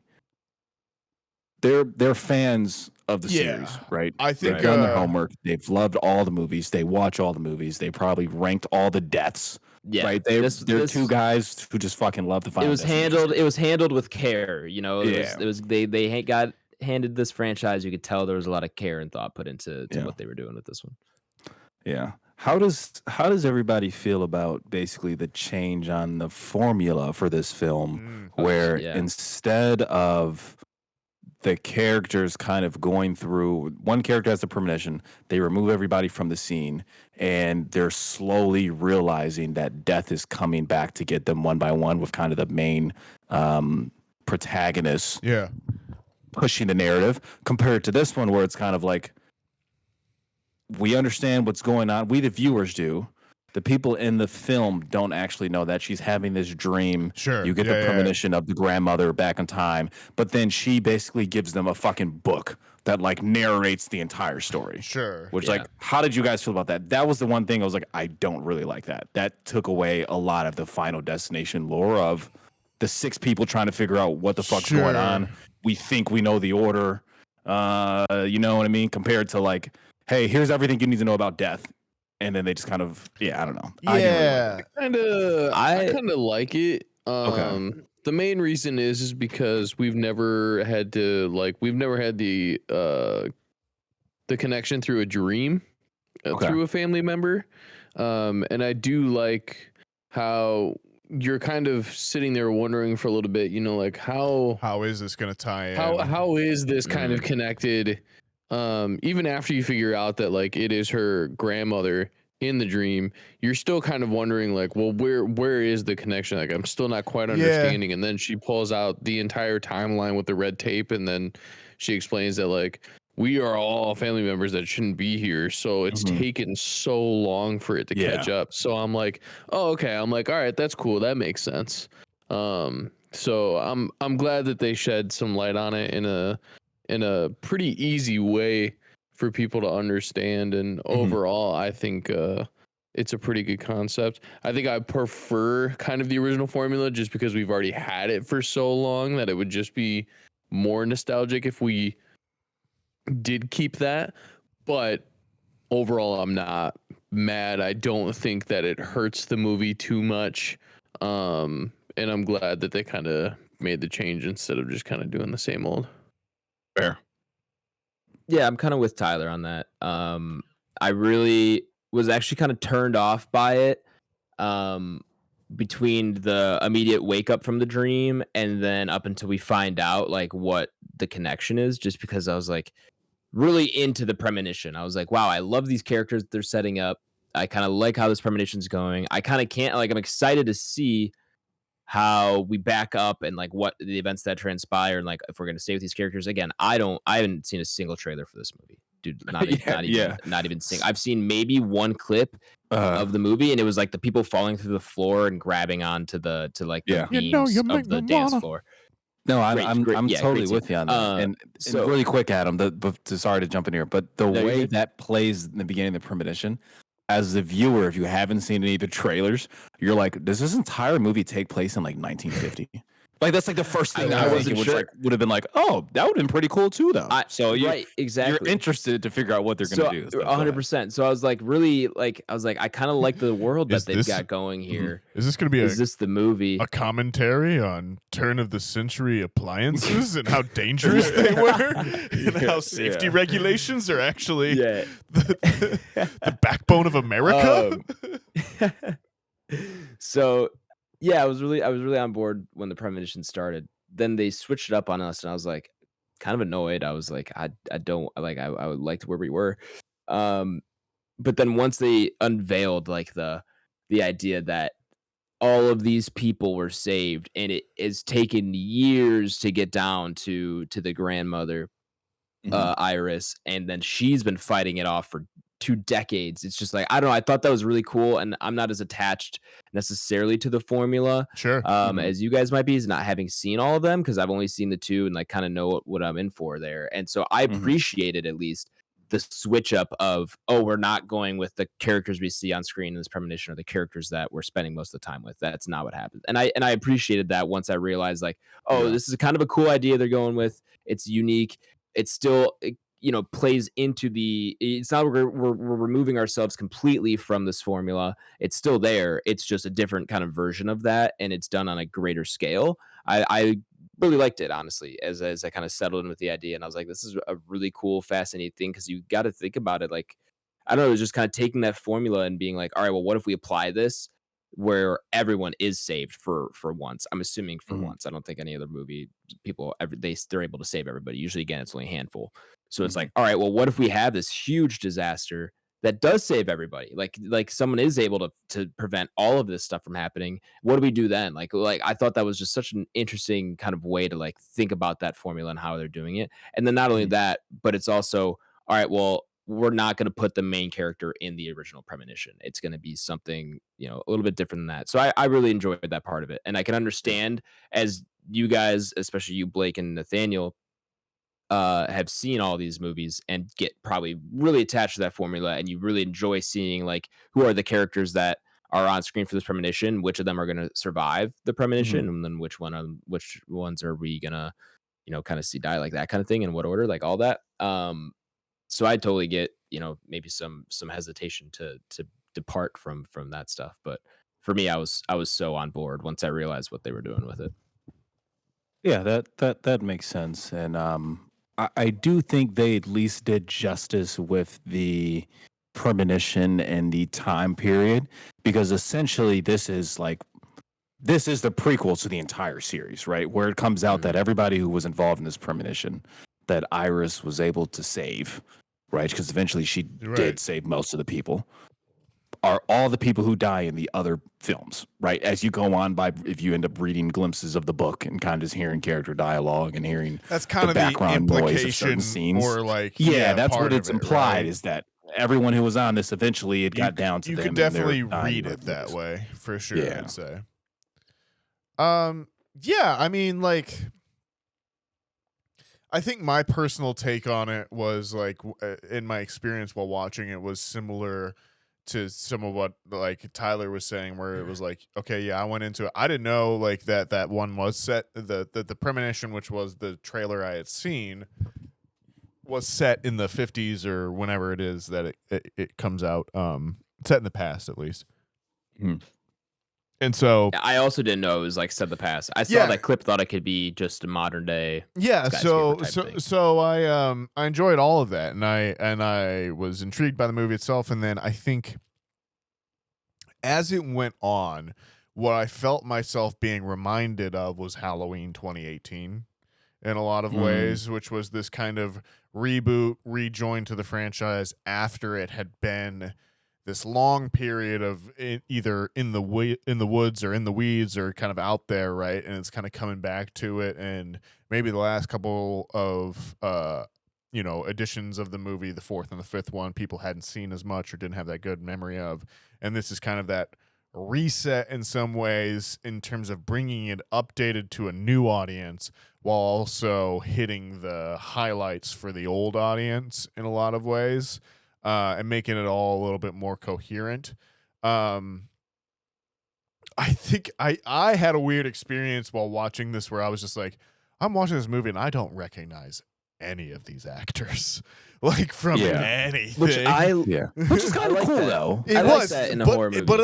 they're fans of the series, right? I think they've done their homework. They've loved all the movies. They watch all the movies. They probably ranked all the deaths. Yeah, right. They're two guys who just fucking love the Final Destination. It was handled with care. You know, Yeah. it was they got handed this franchise. You could tell there was a lot of care and thought put into what they were doing with this one. Yeah. How does everybody feel about basically the change on the formula for this film, where instead of the characters kind of going through, one character has the premonition, they remove everybody from the scene, and they're slowly realizing that death is coming back to get them one by one, with kind of the main protagonist pushing the narrative, compared to this one where it's kind of like, we understand what's going on. We, the viewers, do. The people in the film don't actually know that she's having this dream. Sure. You get the premonition of the grandmother back in time, but then she basically gives them a fucking book that like narrates the entire story. Sure. Which like, how did you guys feel about that? That was the one thing I was like, I don't really like that. That took away a lot of the Final Destination lore of the 6 people trying to figure out what the fuck's going on. We think we know the order. You know what I mean? Compared to like, hey, here's everything you need to know about death. And then they just kind of, I don't know. Yeah. I kind of like it. Okay. The main reason is because we've never had the connection through a dream, through a family member. And I do like how you're kind of sitting there wondering for a little bit, you know, like how is this going to tie in? How is this kind of connected? Even after you figure out that like it is her grandmother in the dream, you're still kind of wondering like, well, where is the connection? Like, I'm still not quite understanding. And then she pulls out the entire timeline with the red tape, and then she explains that like, we are all family members that shouldn't be here, so it's taken so long for it to catch up. So I'm like, oh, okay. I'm like, all right, that's cool. That makes sense. So I'm glad that they shed some light on it in a pretty easy way for people to understand. And overall, I think it's a pretty good concept. I think I prefer kind of the original formula just because we've already had it for so long that it would just be more nostalgic if we did keep that. But overall, I'm not mad. I don't think that it hurts the movie too much. And I'm glad that they kind of made the change instead of just kind of doing the same old. Fair. Yeah, I'm kind of with Tyler on that. I really was actually kind of turned off by it between the immediate wake up from the dream and then up until we find out like what the connection is, just because I was like really into the premonition. I was like, wow, I love these characters they're setting up. I kind of like how this premonition's going. I kind of can't, like, I'm excited to see how we back up and like what the events that transpire, and like if we're going to stay with these characters again. I haven't seen a single trailer for this movie, dude. Not even sing. I've seen maybe one clip of the movie, and it was like the people falling through the floor and grabbing onto the beams of the dance floor. No, I'm totally with you on that. And really quick, Adam, sorry to jump in here, but the way that plays in the beginning of the premonition, as the viewer, if you haven't seen any of the trailers, you're like, does this entire movie take place in like 1950? Like, that's like the first thing I wasn't sure. Would have been like, oh, that would have been pretty cool too, though. You're interested to figure out what they're going to do. 100%. So I was like, really, like, I kind of like the world that they've got going here. Is this going to be is this the movie? A commentary on turn of the century appliances and how dangerous they were, and how safety regulations are actually the backbone of America? So. Yeah, I was really on board when the premonition started. Then they switched it up on us, and I was like, kind of annoyed. I was like, I don't like. I would like to where we were, but then once they unveiled like the idea that all of these people were saved, and it is taken years to get down to the grandmother, Iris, and then she's been fighting it off for 2 decades. It's just like, I don't know. I thought that was really cool, and I'm not as attached necessarily to the formula as you guys might be, is not having seen all of them, because I've only seen the 2 and like kind of know what I'm in for there. And so I appreciated at least the switch up of, oh, we're not going with the characters we see on screen in this premonition or the characters that we're spending most of the time with. That's not what happened. And I appreciated that once I realized, like, oh, this is kind of a cool idea they're going with. It's unique. It's still, plays into it's not we're removing ourselves completely from this formula. It's still there. It's just a different kind of version of that, and it's done on a greater scale. I really liked it, honestly, as I kind of settled in with the idea, and I was like, this is a really cool, fascinating thing, because you got to think about it. Like, I don't know, just kind of taking that formula and being like, all right, well, what if we apply this where everyone is saved for once? I'm assuming for once. I don't think any other movie people they're able to save everybody. Usually, again, it's only a handful. So it's like, all right, well, what if we have this huge disaster that does save everybody? Like someone is able to prevent all of this stuff from happening. What do we do then? Like I thought that was just such an interesting kind of way to like think about that formula and how they're doing it. And then not only that, but it's also, all right, well, we're not going to put the main character in the original premonition. It's going to be something, a little bit different than that. So I really enjoyed that part of it. And I can understand, as you guys, especially you, Blake and Nathaniel, have seen all these movies and get probably really attached to that formula, and you really enjoy seeing like who are the characters that are on screen for this premonition, which of them are going to survive the premonition, and then which ones are we gonna kind of see die, like that kind of thing, in what order, like all that. So I totally get maybe some hesitation to depart from that stuff, but for me, I was so on board once I realized what they were doing with it. Yeah, that makes sense, and I do think they at least did justice with the premonition and the time period, because essentially this is the prequel to the entire series, right? Where it comes out that everybody who was involved in this premonition that Iris was able to save, right? Because eventually she did save most of the people, are all the people who die in the other films, right? As you go on if you end up reading glimpses of the book and kind of just hearing character dialogue and hearing that's kind the of background the noise of certain scenes, or like that's what it's implied, right? is that everyone who was on this eventually it got down to you them. You could definitely read it that way for sure. Yeah. I'd say. Yeah, I mean, like, I think my personal take on it was like, in my experience while watching it, was similar to some of what like Tyler was saying, where it was like, okay, yeah, I went into it. I didn't know like that one was set, the premonition, which was the trailer I had seen, was set in the 50s or whenever it is that it comes out, set in the past at least. And so I also didn't know it was like set in the past. I saw that clip, thought it could be just a modern day. Yeah, so I enjoyed all of that, and I was intrigued by the movie itself, and then I think as it went on, what I felt myself being reminded of was Halloween 2018 in a lot of ways, which was this kind of reboot, rejoin to the franchise after it had been this long period of either in the woods or in the weeds or kind of out there, right? And it's kind of coming back to it. And maybe the last couple of editions of the movie, the fourth and the fifth one, people hadn't seen as much or didn't have that good memory of. And this is kind of that reset in some ways in terms of bringing it updated to a new audience while also hitting the highlights for the old audience in a lot of ways. And making it all a little bit more coherent. I think I had a weird experience while watching this where I was just like, I'm watching this movie and I don't recognize any of these actors, like from anything. Which is kind of cool though. I like that in a horror movie. But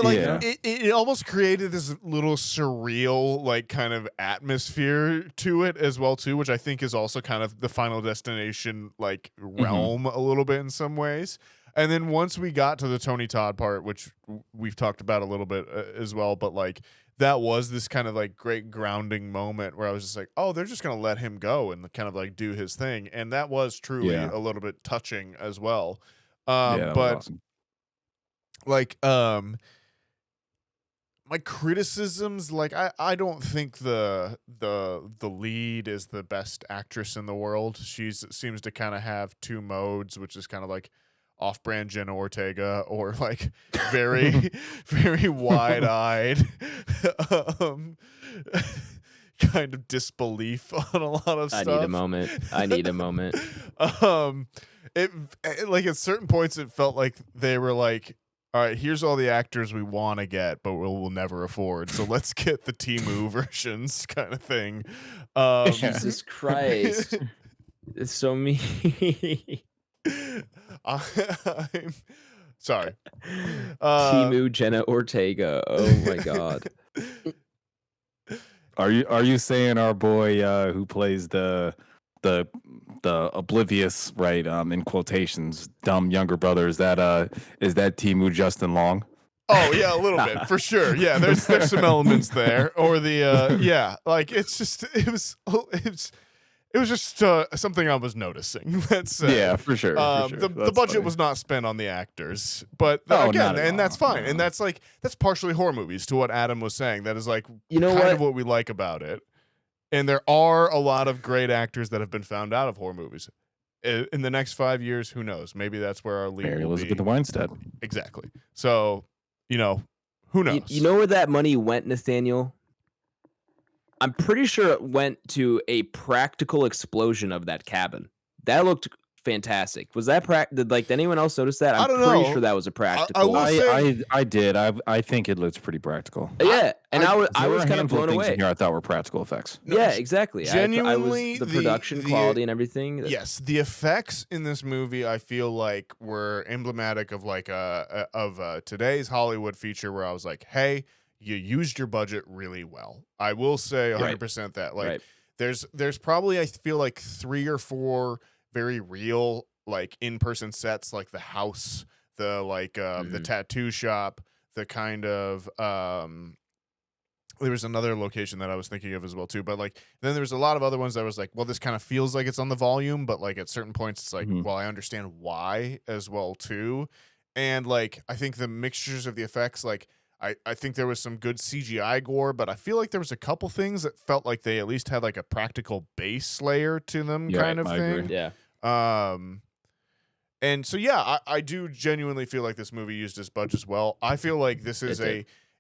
it almost created this little surreal like kind of atmosphere to it as well too, which I think is also kind of the Final Destination like realm a little bit in some ways. And then once we got to the Tony Todd part, which we've talked about a little bit as well, but like that was this kind of like great grounding moment where I was just like, oh, they're just going to let him go and kind of like do his thing. And that was truly a little bit touching as well. But awesome. Like, my criticisms, like, I don't think the lead is the best actress in the world. She seems to kind of have two modes, which is kind of like off-brand Jenna Ortega or like very, very wide-eyed kind of disbelief on a lot of stuff. I need a moment. like at certain points it felt like they were like, all right, here's all the actors we want to get, but we'll never afford. So let's get the Temu versions kind of thing. Jesus Christ. It's so mean. I'm sorry. Timu Jenna Ortega. Oh my god. Are you saying our boy who plays the oblivious, right, in quotations, dumb younger brother, is that Timu Justin Long? Oh yeah, a little bit for sure. Yeah, there's some elements there, or the yeah, like it was just something I was noticing. That's yeah, for sure. The budget was not spent on the actors, but again, and that's fine, and that's partially horror movies. To what Adam was saying, that is like kind of what we like about it. And there are a lot of great actors that have been found out of horror movies. In the next 5 years, who knows? Maybe that's where our lead Mary will Elizabeth be. Weinstead. Exactly. So, who knows? You know where that money went, Nathaniel? I'm pretty sure it went to a practical explosion of that cabin. That looked fantastic. Was that did anyone else notice that? I don't pretty know. sure that was a practical. I did. I think it looks pretty practical. Yeah, and I was kind of blown things away. in here I thought were practical effects. Yeah, exactly. Genuinely, the production quality and everything. Yes, the effects in this movie I feel like were emblematic of today's Hollywood feature, where I was like, hey, you used your budget really well. I will say 100% that. Like, there's probably, I feel like, 3 or 4 very real, like, in-person sets, like the house, the the tattoo shop, the kind of there was another location that I was thinking of as well too, but like then there was a lot of other ones that was like, well, this kind of feels like it's on the volume, but like at certain points it's like, well, I understand why as well too. And like I think the mixtures of the effects, like I think there was some good CGI gore, but I feel like there was a couple things that felt like they at least had like a practical base layer to them, kind of thing. Yeah. And so yeah, I do genuinely feel like this movie used its budget well. I feel like this is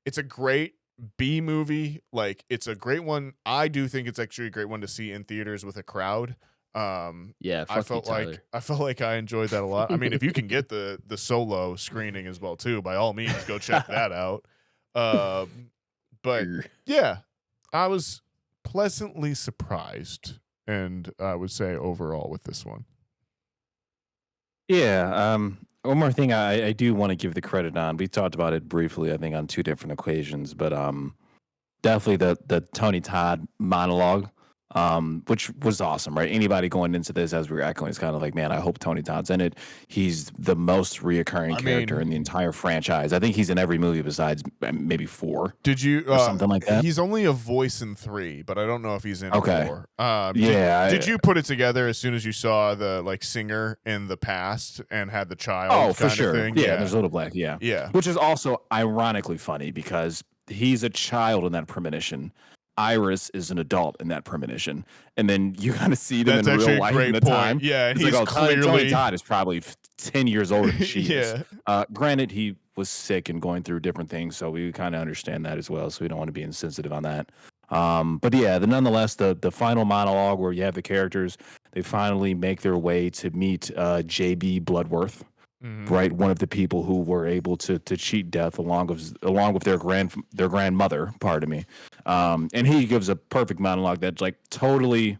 it's a great B movie. Like it's a great one. I do think it's actually a great one to see in theaters with a crowd. Yeah, I felt like I enjoyed that a lot. I mean, if you can get the solo screening as well too, by all means, go check that out. But yeah, I was pleasantly surprised, and I would say overall with this one. Yeah. One more thing I do want to give the credit on. We talked about it briefly, I think, on 2 different occasions, but definitely the Tony Todd monologue, which was awesome, right? Anybody going into this, as we were echoing, is kind of like, man, I hope Tony Todd's in it. He's the most reoccurring character in the entire franchise. I think he's in every movie besides maybe 4. Did you something like that? He's only a voice in 3, but I don't know if he's in 4. Did you put it together as soon as you saw the like singer in the past and had the child? Oh, for sure. Thing? Yeah, there's a little black. Yeah. Which is also ironically funny because he's a child in that premonition. Iris is an adult in that premonition, and then you kind of see them in real life at the time. Yeah, and he's like, clearly Tony Todd is probably 10 years older than she is. Yeah. Granted, he was sick and going through different things, so we kind of understand that as well. So we don't want to be insensitive on that. But yeah, nonetheless, the final monologue where you have the characters, they finally make their way to meet JB Bloodworth. Right, one of the people who were able to cheat death along with their grandmother. Pardon me, and he gives a perfect monologue that like totally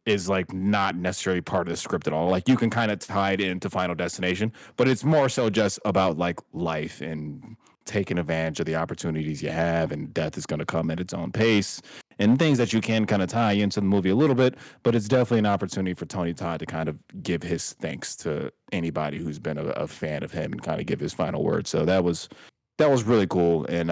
is like not necessarily part of the script at all. Like you can kind of tie it into Final Destination, but it's more so just about like life and taking advantage of the opportunities you have, and death is going to come at its own pace, and things that you can kind of tie into the movie a little bit. But it's definitely an opportunity for Tony Todd to kind of give his thanks to anybody who's been a fan of him and kind of give his final word. So that was really cool. And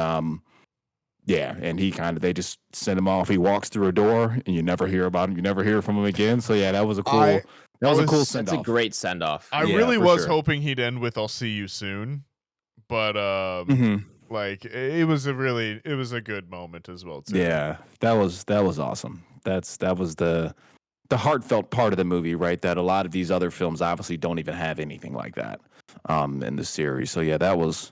yeah, and they just send him off. He walks through a door and you never hear about him. You never hear from him again. So yeah, that was a cool send off. That's a great send off. I really was hoping he'd end with "I'll see you soon," but like it was a good moment as well too. Yeah, that was awesome. That was the heartfelt part of the movie, right? That a lot of these other films obviously don't even have anything like that in the series. So yeah, that was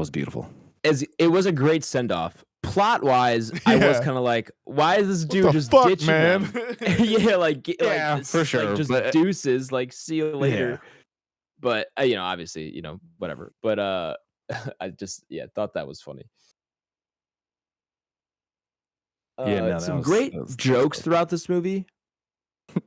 beautiful. As it was a great send off. plot wise, I was Yeah. kind of like, why is this dude the just fuck, ditching man? them? Yeah, like Yeah, this, for sure, like just but- deuces, like see you later. Yeah. But obviously, whatever. But I just thought that was funny. Yeah, no, Some great jokes throughout this movie,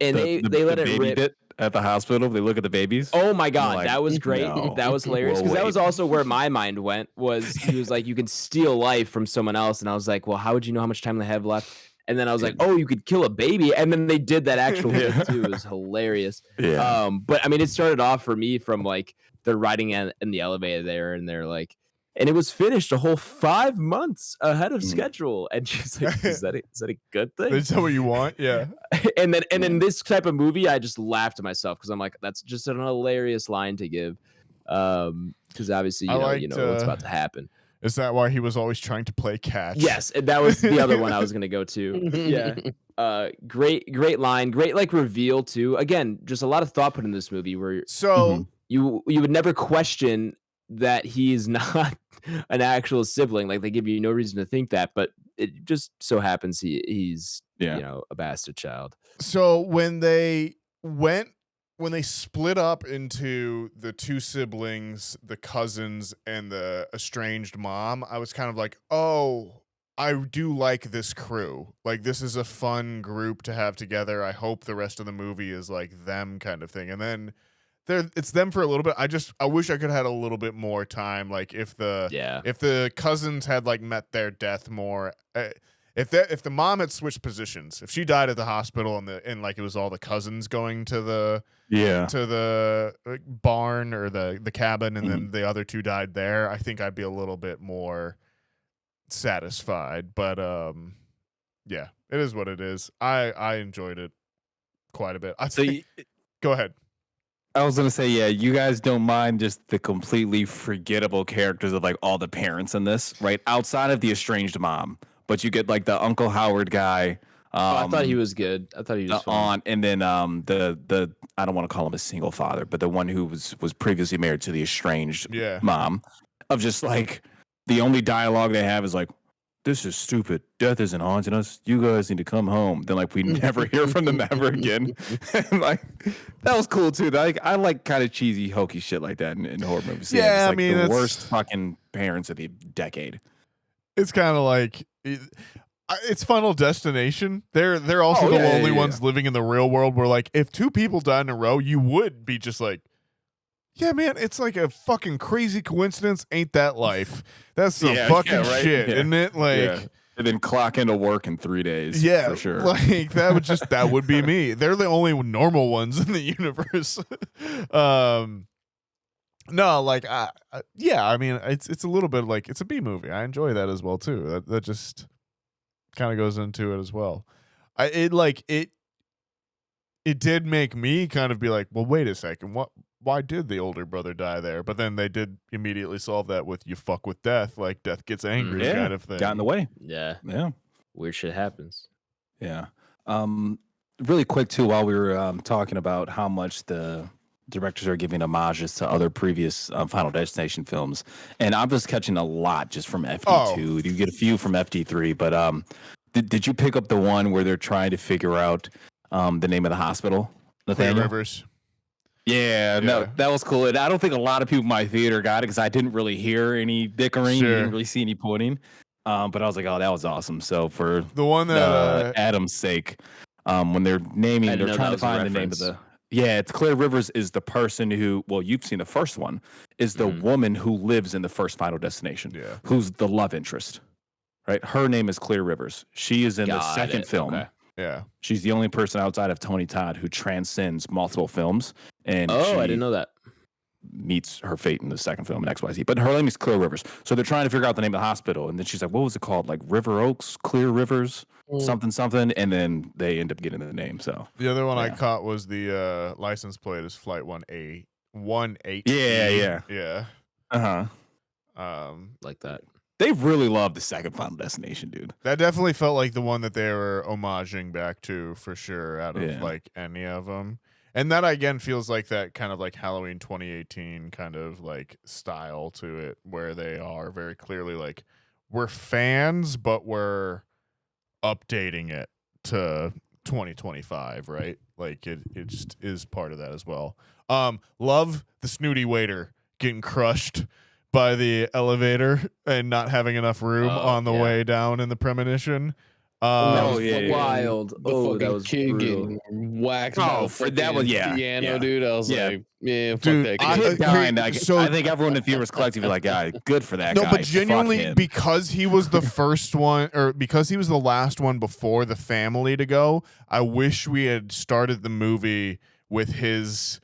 and they let it baby rip. bit at the hospital. They look at the babies. Oh my god, like, that was great. no. That was hilarious Well, because that was wait. also where my mind went. Was he was like, you can steal life from someone else, and I was like, well, how would you know how much time they have left? And then I was like, oh, you could kill a baby, and then they did that actual bit too. It was hilarious. Yeah. But I mean, it started off for me from like they're riding in the elevator there, and they're like, and it was finished a whole 5 months ahead of schedule, and she's like, is that a good thing? Is that what you want? Yeah. And then in this type of movie, I just laughed to myself because I'm like, that's just an hilarious line to give, because obviously you know what's about to happen. Is that why he was always trying to play catch? Yes, and that was the other one I was gonna go to. Yeah, great line, great like reveal too. Again, just a lot of thought put in this movie where So you would never question that he's not an actual sibling. Like they give you no reason to think that, but it just so happens he's a bastard child. So when they split up into the two siblings, the cousins and the estranged mom, I was kind of like, oh, I do like this crew. Like this is a fun group to have together. I hope the rest of the movie is like them kind of thing. And then it's them for a little bit. I wish I could have had a little bit more time. Like if the cousins had like met their death more. If the mom had switched positions, if she died at the hospital and like it was all the cousins going to the barn or the cabin and then the other two died there, I think I'd be a little bit more satisfied. But yeah, it is what it is. I enjoyed it quite a bit. Go ahead. I was gonna say, yeah, you guys don't mind just the completely forgettable characters of like all the parents in this, right? Outside of the estranged mom, but you get like the Uncle Howard guy. I thought he was good. I thought he was fun. On, and then the I don't want to call him a single father, but the one who was previously married to the estranged mom. Of just like the only dialogue they have is like, this is stupid. Death isn't haunting us. You guys need to come home. Then like we never hear from them ever again. And like that was cool too. Like I like kind of cheesy, hokey shit like that in horror movies. Yeah, it's I like mean, the worst fucking parents of the decade. It's kind of like it's Final Destination. They're also the only ones living in the real world where like if two people died in a row, you would be just like, yeah, man, it's like a fucking crazy coincidence. Ain't that life? That's some fucking shit, isn't it? Like, and then clock into work in 3 days. Yeah, for sure. Like that would be me. They're the only normal ones in the universe. No, like, I mean, it's a little bit like it's a B movie. I enjoy that as well too. That just kind of goes into it as well. It did make me kind of be like, well, wait a second, why did the older brother die there? But then they did immediately solve that with you fuck with death, like death gets angry kind of thing. Got in the way. Yeah. Weird shit happens. Yeah. Really quick too, while we were talking about how much the directors are giving homages to other previous Final Destination films, and I'm just catching a lot just from FD2. You get a few from FD3, but did you pick up the one where they're trying to figure out the name of the hospital? Nathaniel? Clear Rivers. Yeah, no, that was cool. And I don't think a lot of people in my theater got it because I didn't really hear any bickering. Sure. Didn't really see any pointing. But I was like, oh, that was awesome. So for the one that Adam's sake, when they're naming, they're trying to find the name of the. Yeah, it's Clear Rivers is the person who, well, you've seen the first one, is the woman who lives in the first Final Destination. Yeah. Who's the love interest, right? Her name is Clear Rivers. She is in the second film. Okay. Yeah. She's the only person outside of Tony Todd who transcends multiple films. And I didn't know that. Meets her fate in the second film in XYZ. But her name is Clear Rivers. So they're trying to figure out the name of the hospital. And then she's like, what was it called? Like River Oaks, Clear Rivers, something. And then they end up getting the name. So the other one I caught was the license plate is Flight 1A18. Yeah. Uh-huh. Like that. They really love the second Final Destination, dude. That definitely felt like the one that they were homaging back to for sure out of like any of them. And that again feels like that kind of like Halloween 2018 kind of like style to it where they are very clearly like, we're fans, but we're updating it to 2025, right? Like it just is part of that as well. Love the snooty waiter getting crushed by the elevator and not having enough room on the way down in the premonition. That was yeah, wild. The Oh, that fucking was kid brutal. getting whacked by the for that one, fucking piano, yeah. dude. I was Yeah. like, yeah, fuck Dude, that I- kid. Dying, so- I think everyone in the theater was collectively like, "Yeah, good for that No, guy." but Fuck genuinely, him. because he was the first one, or because he was the last one before the family to go, I wish we had started the movie with his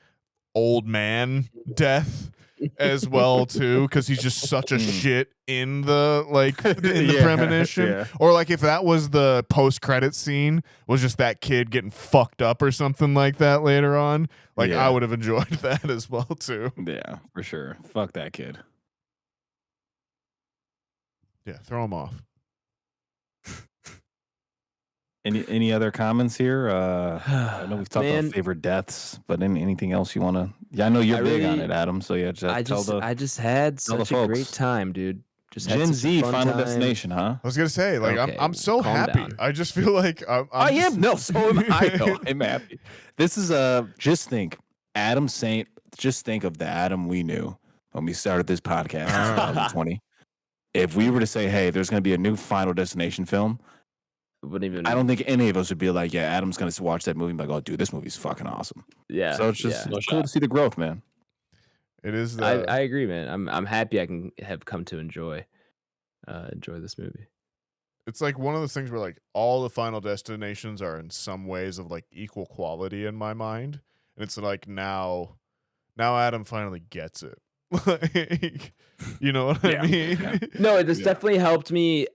old man death as well too, because he's just such a shit in the premonition. Yeah. Or like if that was the post-credit scene, was just that kid getting fucked up or something like that later on, like Yeah. I would have enjoyed that as well too. Yeah, for sure. Fuck that kid. Yeah, throw him off. Any other comments here? I know we've talked Man. about favorite deaths, but anything else you want to? Yeah, I know you're I big on really- it, Adam. So yeah, I just had tell the such a great folks. time, dude. Just had Gen such a Z fun Final time. Destination, huh? I was gonna say, like, Okay, I'm so calm happy. down. I just feel like I'm I just- am. No, so am I. Though. I'm happy. This is just think, Adam Saint. Just think of the Adam we knew when we started this podcast in 2020. If we were to say, "Hey, there's going to be a new Final Destination film," Wouldn't even. I don't think any of us would be like, "Yeah, Adam's going to watch that movie and be like, oh, dude, this movie's fucking awesome." Yeah. So it's just yeah. it's cool to see the growth, man. It is. I agree, man. I'm happy I can have come to enjoy this movie. It's like one of those things where like all the Final Destinations are in some ways of like equal quality in my mind, and it's like now Adam finally gets it. Like, you know what I mean? Yeah. No, this definitely helped me.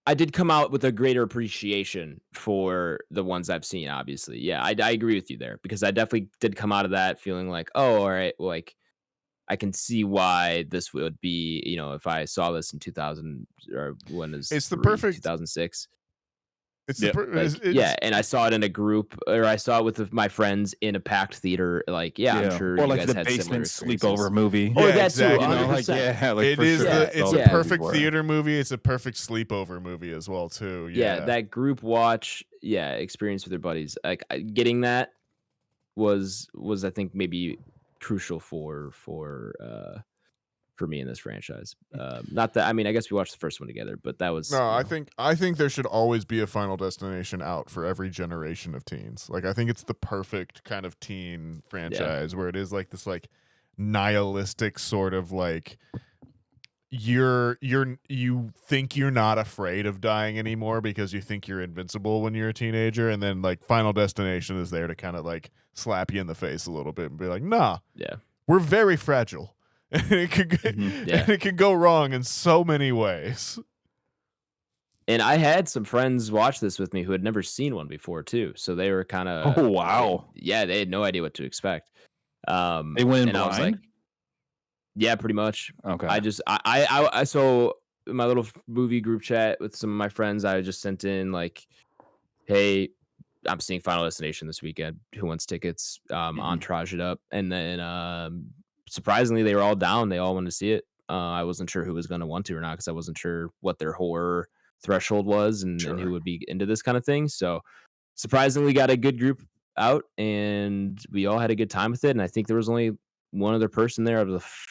I did come out with a greater appreciation for the ones I've seen, obviously. Yeah, I agree with you there, because I definitely did come out of that feeling like, oh, all right, well, like I can see why this would be, if I saw this in 2000 or when is It's the perfect- 2006. It's Yep. Yeah, and I saw it in a group, or I saw it with my friends in a packed theater. Like, yeah, I'm sure or you like guys the had similar basement experiences. sleepover movie. Oh, Yeah, that exactly. too, You know, like 100%. like it for is sure. the That's it's all a yeah. the perfect movies were. theater movie. It's a perfect sleepover movie as well too. Yeah, that group watch, experience with your buddies. Like getting that was I think maybe crucial for me in this franchise. Not that, I mean, I guess we watched the first one together, but that was No, I think there should always be a Final Destination out for every generation of teens. Like I think it's the perfect kind of teen franchise where it is like this like nihilistic sort of like you think you're not afraid of dying anymore because you think you're invincible when you're a teenager, and then like Final Destination is there to kind of like slap you in the face a little bit and be like, nah, yeah. we're very fragile. And it can go wrong in so many ways. And I had some friends watch this with me who had never seen one before too, so they were kind of Oh wow! yeah, they had no idea what to expect. They went in and I was like, blind? yeah, pretty much. Okay. I so in my little movie group chat with some of my friends, I just sent in like, hey, I'm seeing Final Destination this weekend. Who wants tickets? Entourage it up, and then surprisingly, they were all down. They all wanted to see it. I wasn't sure who was going to want to or not, because I wasn't sure what their horror threshold was and who would be into this kind of thing. So surprisingly, got a good group out, and we all had a good time with it. And I think there was only one other person there.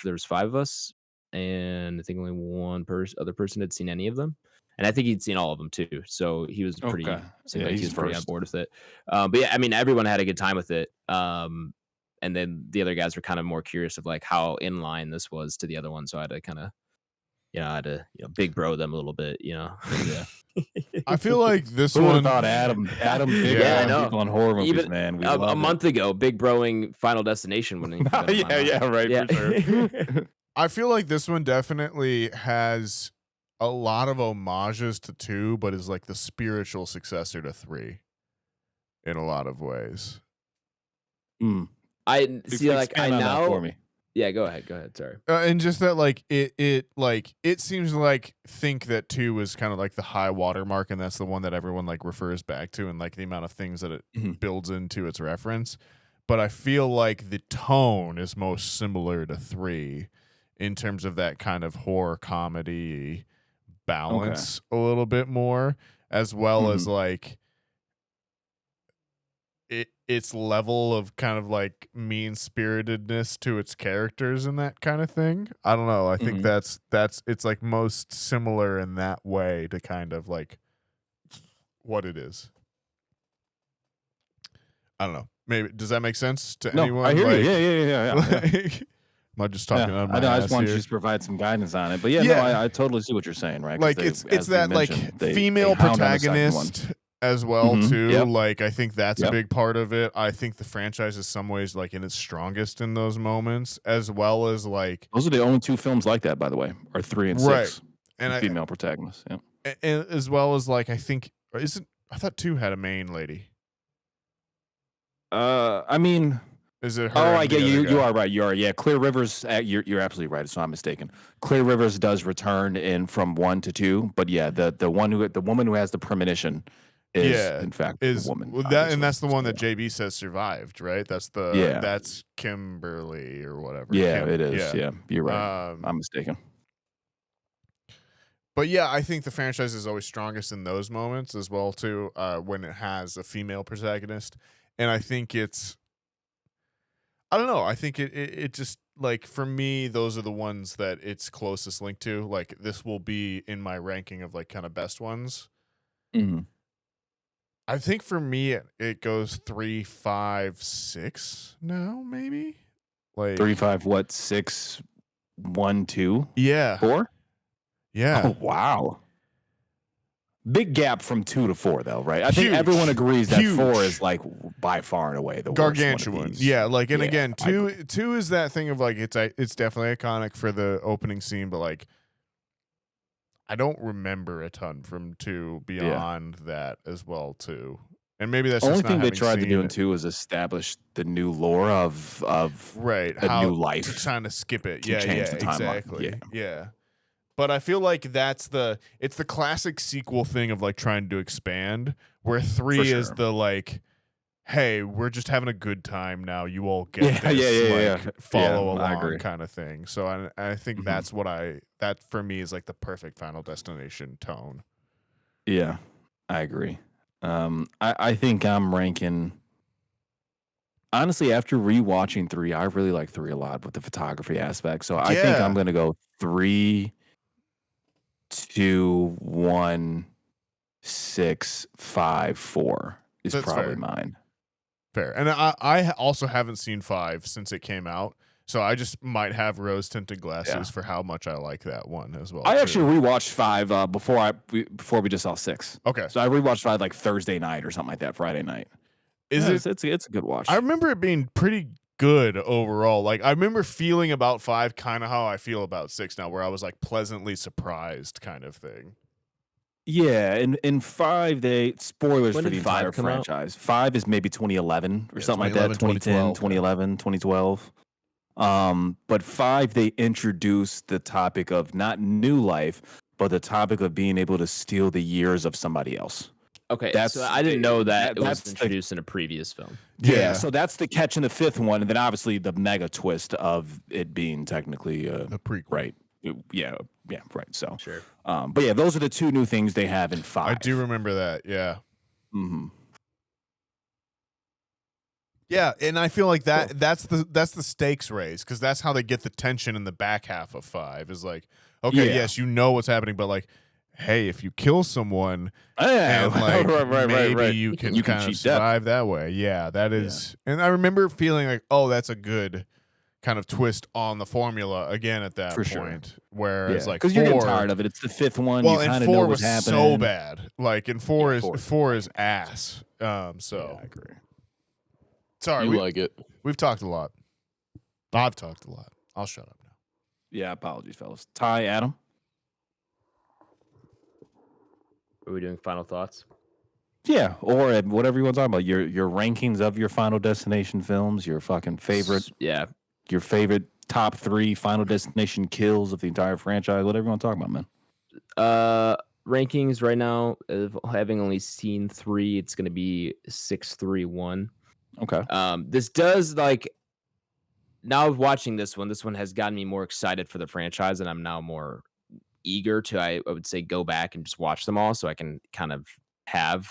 There was 5 of us, and I think only one other person had seen any of them. And I think he'd seen all of them too. So he was pretty, seemed like he was pretty on board with it. But yeah, I mean, everyone had a good time with it. And then the other guys were kind of more curious of like how in line this was to the other one. So I had to kind of, big bro them a little bit, Yeah. I feel like this Who would one have thought Adam big Yeah, on I know. people on horror movies, Even man. We a love it. month ago, big broing Final Destination when right, for sure. I feel like this one definitely has a lot of homages to 2, but is like the spiritual successor to 3 in a lot of ways. Mm. I see, like I Expand on that now. for me. Yeah, go ahead. Sorry. And just that, like it seems like think that 2 is kind of like the high watermark, and that's the one that everyone like refers back to, and like the amount of things that it builds into its reference. But I feel like the tone is most similar to 3 in terms of that kind of horror comedy balance a little bit more, as well as like its level of kind of like mean-spiritedness to its characters and that kind of thing. I don't know. I think that's it's like most similar in that way to kind of like what it is. I don't know. Maybe does that make sense to anyone? I hear like, you. Yeah. Am I just talking on my I know. I just ass want here? you to provide some guidance on it. But no, I totally see what you're saying, right? Like it's that like female protagonist as well too. Yep. Like I think that's a big part of it. I think the franchise is some ways like in its strongest in those moments, as well as like those are the only 2 films like that, by the way, are 3 and 6. And female protagonists. Yeah. And as well as like I thought 2 had a main lady. I mean, is it her? Oh, I get you. You are right. You are. Yeah. Clear Rivers. You're absolutely right. So I'm mistaken. Clear Rivers does return in from 1 to 2, but yeah, the woman who has the premonition is in fact the woman. Well, that's the one that JB says survived, right? That's that's Kimberly or whatever. Yeah, it is. Yeah, you're right. I'm mistaken. But yeah, I think the franchise is always strongest in those moments as well too, when it has a female protagonist. And I think I don't know. I think it just like for me, those are the ones that it's closest linked to. Like this will be in my ranking of like kind of best ones. I think for me it goes 3, 5, 6 now maybe. Like 3, 5, what 6, 1, 2, 4. Yeah. Oh wow. Big gap from 2 to 4, though, right? I think everyone agrees that 4 is like by far and away the gargantuan worst one. Yeah, like and again, 2 is that thing of like it's definitely iconic for the opening scene, but like I don't remember a ton from 2 beyond that as well too. And maybe that's the only just thing not they tried to do in it. 2 is establish the new lore of how new life. To kind of skip it. Yeah, change the timeline. exactly. Yeah. But I feel like it's the classic sequel thing of like trying to expand, where 3 is the like, hey, we're just having a good time now. You all get this, follow along kind of thing. So I think that's what that for me is like the perfect Final Destination tone. Yeah, I agree. I think I'm ranking. Honestly, after rewatching 3, I really like 3 a lot with the photography aspect. So I think I'm gonna go 3, 2, 1, 6, 5, 4 is That's probably fair. mine. Fair. And I also haven't seen 5 since it came out. So I just might have rose-tinted glasses for how much I like that one as well. I actually rewatched 5 before we just saw 6. Okay. So I rewatched 5 like Thursday night or something like that, Friday night. It's a good watch. I remember it being pretty good overall. Like I remember feeling about 5 kind of how I feel about 6 now, where I was like pleasantly surprised kind of thing. Yeah, in 5 they spoilers When for did the entire 5 come out? franchise. 5 is maybe 2011 or something like that, 2011, 2010, 2011, 2012. But 5 they introduced the topic of not new life, but the topic of being able to steal the years of somebody else. Okay, so I didn't know that it was introduced in a previous film. Yeah, so that's the catch in the 5th one, and then obviously the mega twist of it being technically a prequel. Right. Yeah, right. So Sure. But yeah, those are the 2 new things they have in 5. I do remember that. Yeah. Yeah, and I feel like that's the stakes raise, because that's how they get the tension in the back half of 5 is like, okay, yes, you know what's happening, but like, hey, if you kill someone, and like maybe you can kind of survive that way. Yeah, that is. Yeah. And I remember feeling like, oh, that's a good kind of twist on the formula again at that point. Whereas like because you're getting tired of it. It's the 5th one. Well, you and 4 was so bad. Like, and 4 is ass. So I agree. Sorry, you like it. We've talked a lot. I've talked a lot. I'll shut up now. Yeah, apologies, fellas. Ty, Adam. Are we doing final thoughts? Yeah, or whatever you want to talk about. Your rankings of your Final Destination films, your fucking favorite. Yeah. Your favorite top 3 Final Destination kills of the entire franchise. Whatever you want to talk about, man. Rankings right now, having only seen 3, it's going to be 6, 3, 1. Okay. This does like now watching this one has gotten me more excited for the franchise, and I'm now more eager to, I would say, go back and just watch them all so I can kind of have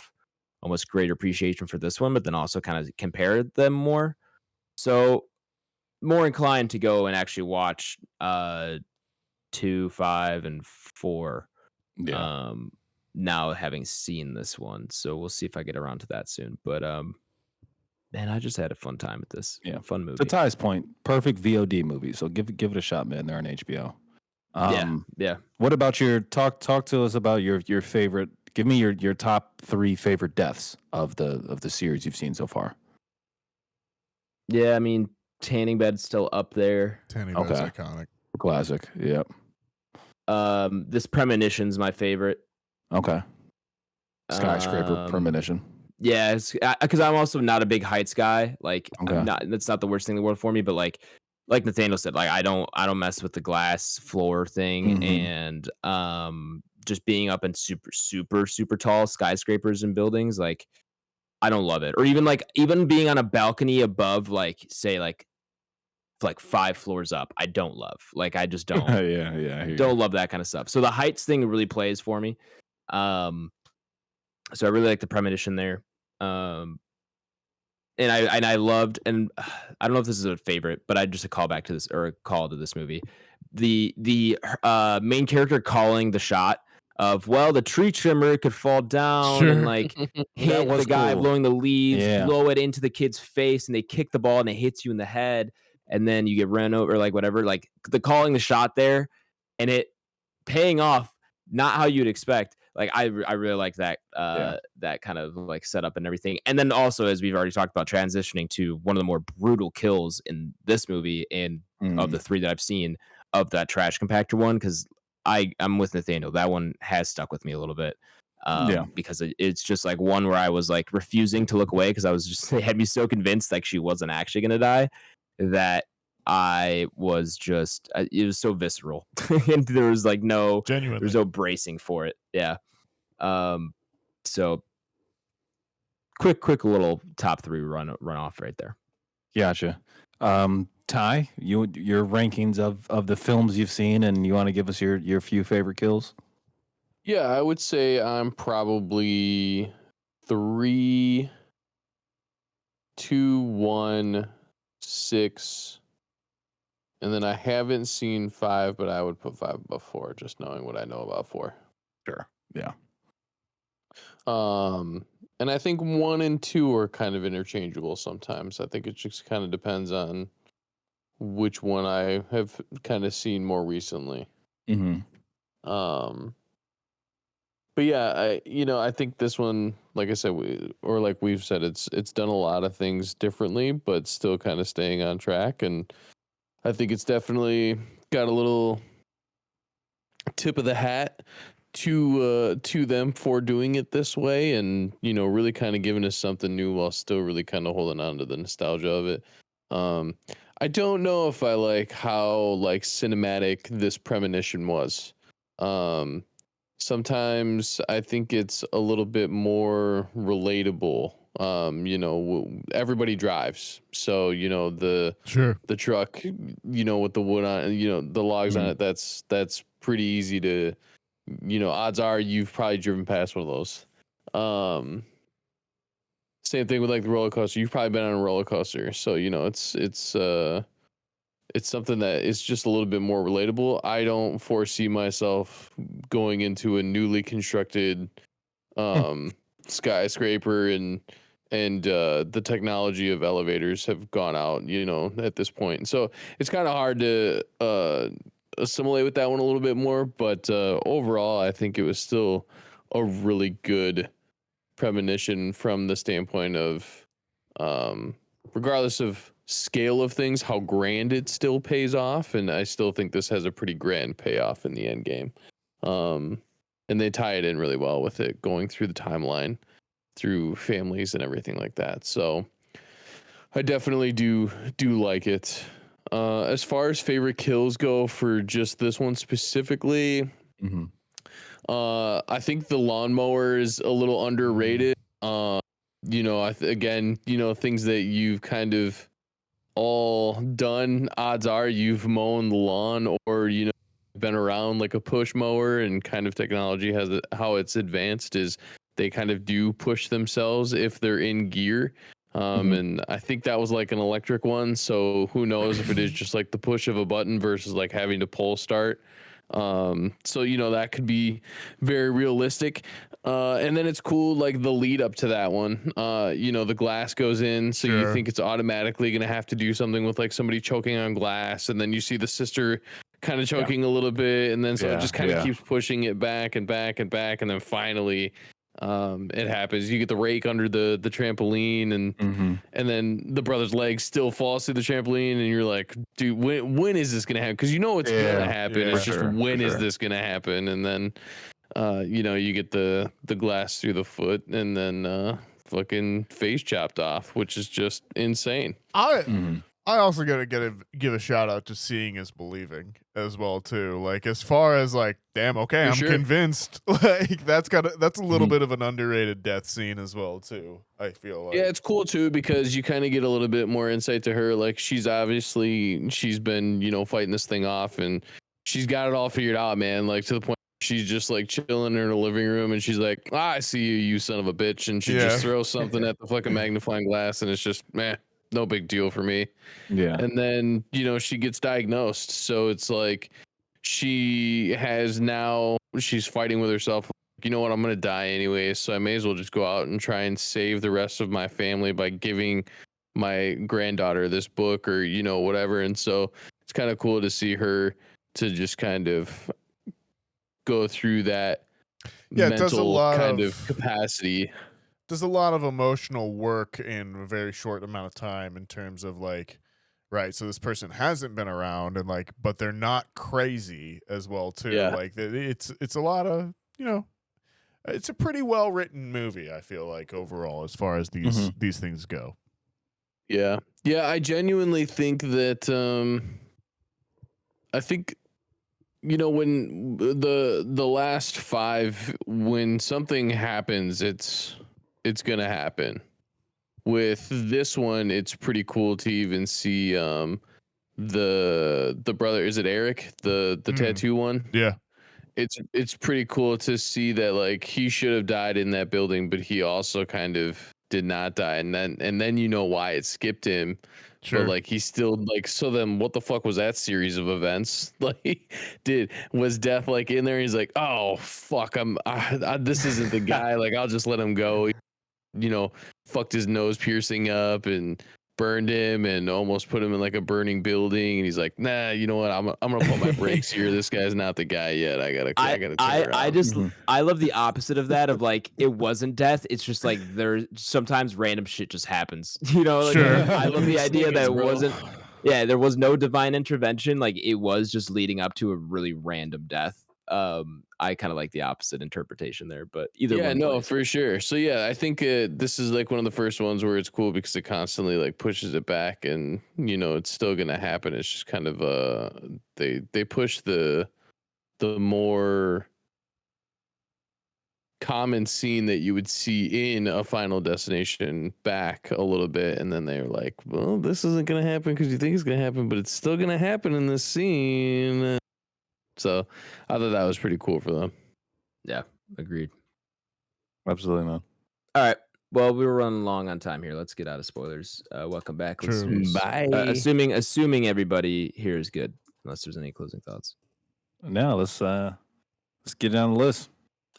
almost greater appreciation for this one, but then also kind of compare them more. So more inclined to go and actually watch 2, 5, and 4. Yeah. Now having seen this one, so we'll see if I get around to that soon. But man, I just had a fun time with this. Yeah. Fun movie. To Ty's point, perfect VOD movie. So give it a shot, man. They're on HBO. Yeah. What about your talk to us about your favorite? Give me your top 3 favorite deaths of the series you've seen so far. Yeah, I mean, Tanning Bed's still up there. Tanning Bed's Okay. iconic. Classic. Yep. This Premonition's my favorite. Okay. Skyscraper Um, premonition. Yeah, because I'm also not a big heights guy. Like, Okay. that's not the worst thing in the world for me. But like Nathaniel said, like I don't mess with the glass floor thing, Mhm. and just being up in super tall skyscrapers and buildings, like I don't love it. Or even being on a balcony above, like say like 5 floors up, I don't love. Like I just don't Yeah. I hear you. love that kind of stuff. So the heights thing really plays for me. So I really like the premonition there. And I loved, and I don't know if this is a favorite, but I just a call back to this, or a call to this movie. The main character calling the shot of, well, the tree trimmer could fall down and Sure. like hit was the guy cool. blowing the leaves, Yeah. blow it into the kid's face, and they kick the ball and it hits you in the head, and then you get run over, like whatever. Like the calling the shot there, and it paying off, not how you'd expect. Like I really like that that kind of like setup and everything. And then also, as we've already talked about, transitioning to one of the more brutal kills in this movie, and of the 3 that I've seen, of that trash compactor one, because I'm with Nathaniel. That one has stuck with me a little bit. Yeah. Because it's just like one where I was like refusing to look away because I was just, it had me so convinced like she wasn't actually gonna die, that I was just, it was so visceral, and there was like Genuinely. there's no bracing for it. Yeah. So quick little top 3 run off right there. Gotcha. Ty, your rankings of the films you've seen, and you want to give us your few favorite kills? Yeah, I would say I'm probably 3, 2, 1, 6, and then I haven't seen 5, but I would put 5 above 4, just knowing what I know about 4. Sure. Yeah. And I think 1 and 2 are kind of interchangeable sometimes. I think it just kind of depends on which one I have kind of seen more recently. Mm-hmm. But yeah, I think this one, like I said, like we've said, it's done a lot of things differently, but still kind of staying on track. And I think it's definitely got a little tip of the hat to them for doing it this way, and really kind of giving us something new while still really kind of holding on to the nostalgia of it. I don't know if I like how like cinematic this premonition was. Sometimes I think it's a little bit more relatable. Everybody drives, so the Sure. truck, with the wood on, the logs on it. That's pretty easy to, odds are you've probably driven past one of those. Same thing with like the roller coaster. You've probably been on a roller coaster, so it's something that is just a little bit more relatable. I don't foresee myself going into a newly constructed skyscraper, and the technology of elevators have gone out, at this point. So it's kind of hard to assimilate with that one a little bit more. But overall, I think it was still a really good premonition from the standpoint of, regardless of scale of things, how grand it still pays off. And I still think this has a pretty grand payoff in the end game. And they tie it in really well with it going through the timeline, through families and everything like that. So I definitely do like it. As far as favorite kills go for just this one specifically, Mm-hmm. I think the lawnmower is a little underrated. Again, things that you've kind of all done, odds are you've mown the lawn, or been around like a push mower and kind of technology has how it's advanced is they kind of do push themselves if they're in gear. And I think that was like an electric one. So who knows if it is just like the push of a button versus like having to pull start. So that could be very realistic. And then it's cool, like the lead up to that one. The glass goes in, so you think it's automatically gonna have to do something with like somebody choking on glass, and then you see the sister kind of choking a little bit, and then so it just kind of keeps pushing it back and back and back, and then finally it happens. You get the rake under the trampoline, and then the brother's leg still falls through the trampoline, and you're like, dude, when is this gonna happen? Because it's gonna happen. It's just when is this gonna happen? And then you get the glass through the foot, and then fucking face chopped off, which is just insane. I also gotta give a shout out to seeing is believing as well too. Like as far as like, damn, okay, I'm convinced. Like that's a little bit of an underrated death scene as well too. I feel like it's cool too because you kind of get a little bit more insight to her. Like she's been fighting this thing off, and she's got it all figured out, man. Like to the point she's just like chilling in her living room, and she's like, I see you, you son of a bitch, and she just throws something at the fucking magnifying glass, and it's just no big deal for me. Yeah. And then, she gets diagnosed. So it's like she's fighting with herself. You know what? I'm going to die anyway. So I may as well just go out and try and save the rest of my family by giving my granddaughter this book or, whatever. And so it's kind of cool to see her to just kind of go through that mental kind of capacity. There's a lot of emotional work in a very short amount of time in terms of like, right, so this person hasn't been around and like, but they're not crazy as well too. Like it's a lot of, it's a pretty well written movie, I feel like overall as far as these things go. Yeah. I genuinely think that I think when the last 5, when something happens, it's gonna happen. With this one, it's pretty cool to even see the brother. Is it Eric, the tattoo one? Yeah, it's pretty cool to see that like he should have died in that building, but he also kind of did not die, and then why it skipped him. But like he still like, so then what the fuck was that series of events? Like was death like in there? He's like, oh fuck, this isn't the guy. Like I'll just let him go. Fucked his nose piercing up and burned him and almost put him in like a burning building. And he's like, nah, you know what? I'm gonna put my brakes here. This guy's not the guy yet. I gotta turn around. I love the opposite of that. Of like, it wasn't death. It's just like there's sometimes random shit just happens. Like, I love the idea that it wasn't. Yeah, there was no divine intervention. Like it was just leading up to a really random death. I kind of like the opposite interpretation there, but either one plays. For sure. So I think this is like one of the first ones where it's cool because it constantly like pushes it back, and it's still gonna happen. It's just kind of they push the more common scene that you would see in a Final Destination back a little bit, and then they're like, well, this isn't gonna happen because you think it's gonna happen, but it's still gonna happen in this scene. So I thought that was pretty cool for them. Yeah, agreed. Absolutely, man. All right. Well, we were running long on time here. Let's get out of spoilers. Welcome back, listeners. Bye. Assuming everybody here is good, unless there's any closing thoughts. Now let's get down the list.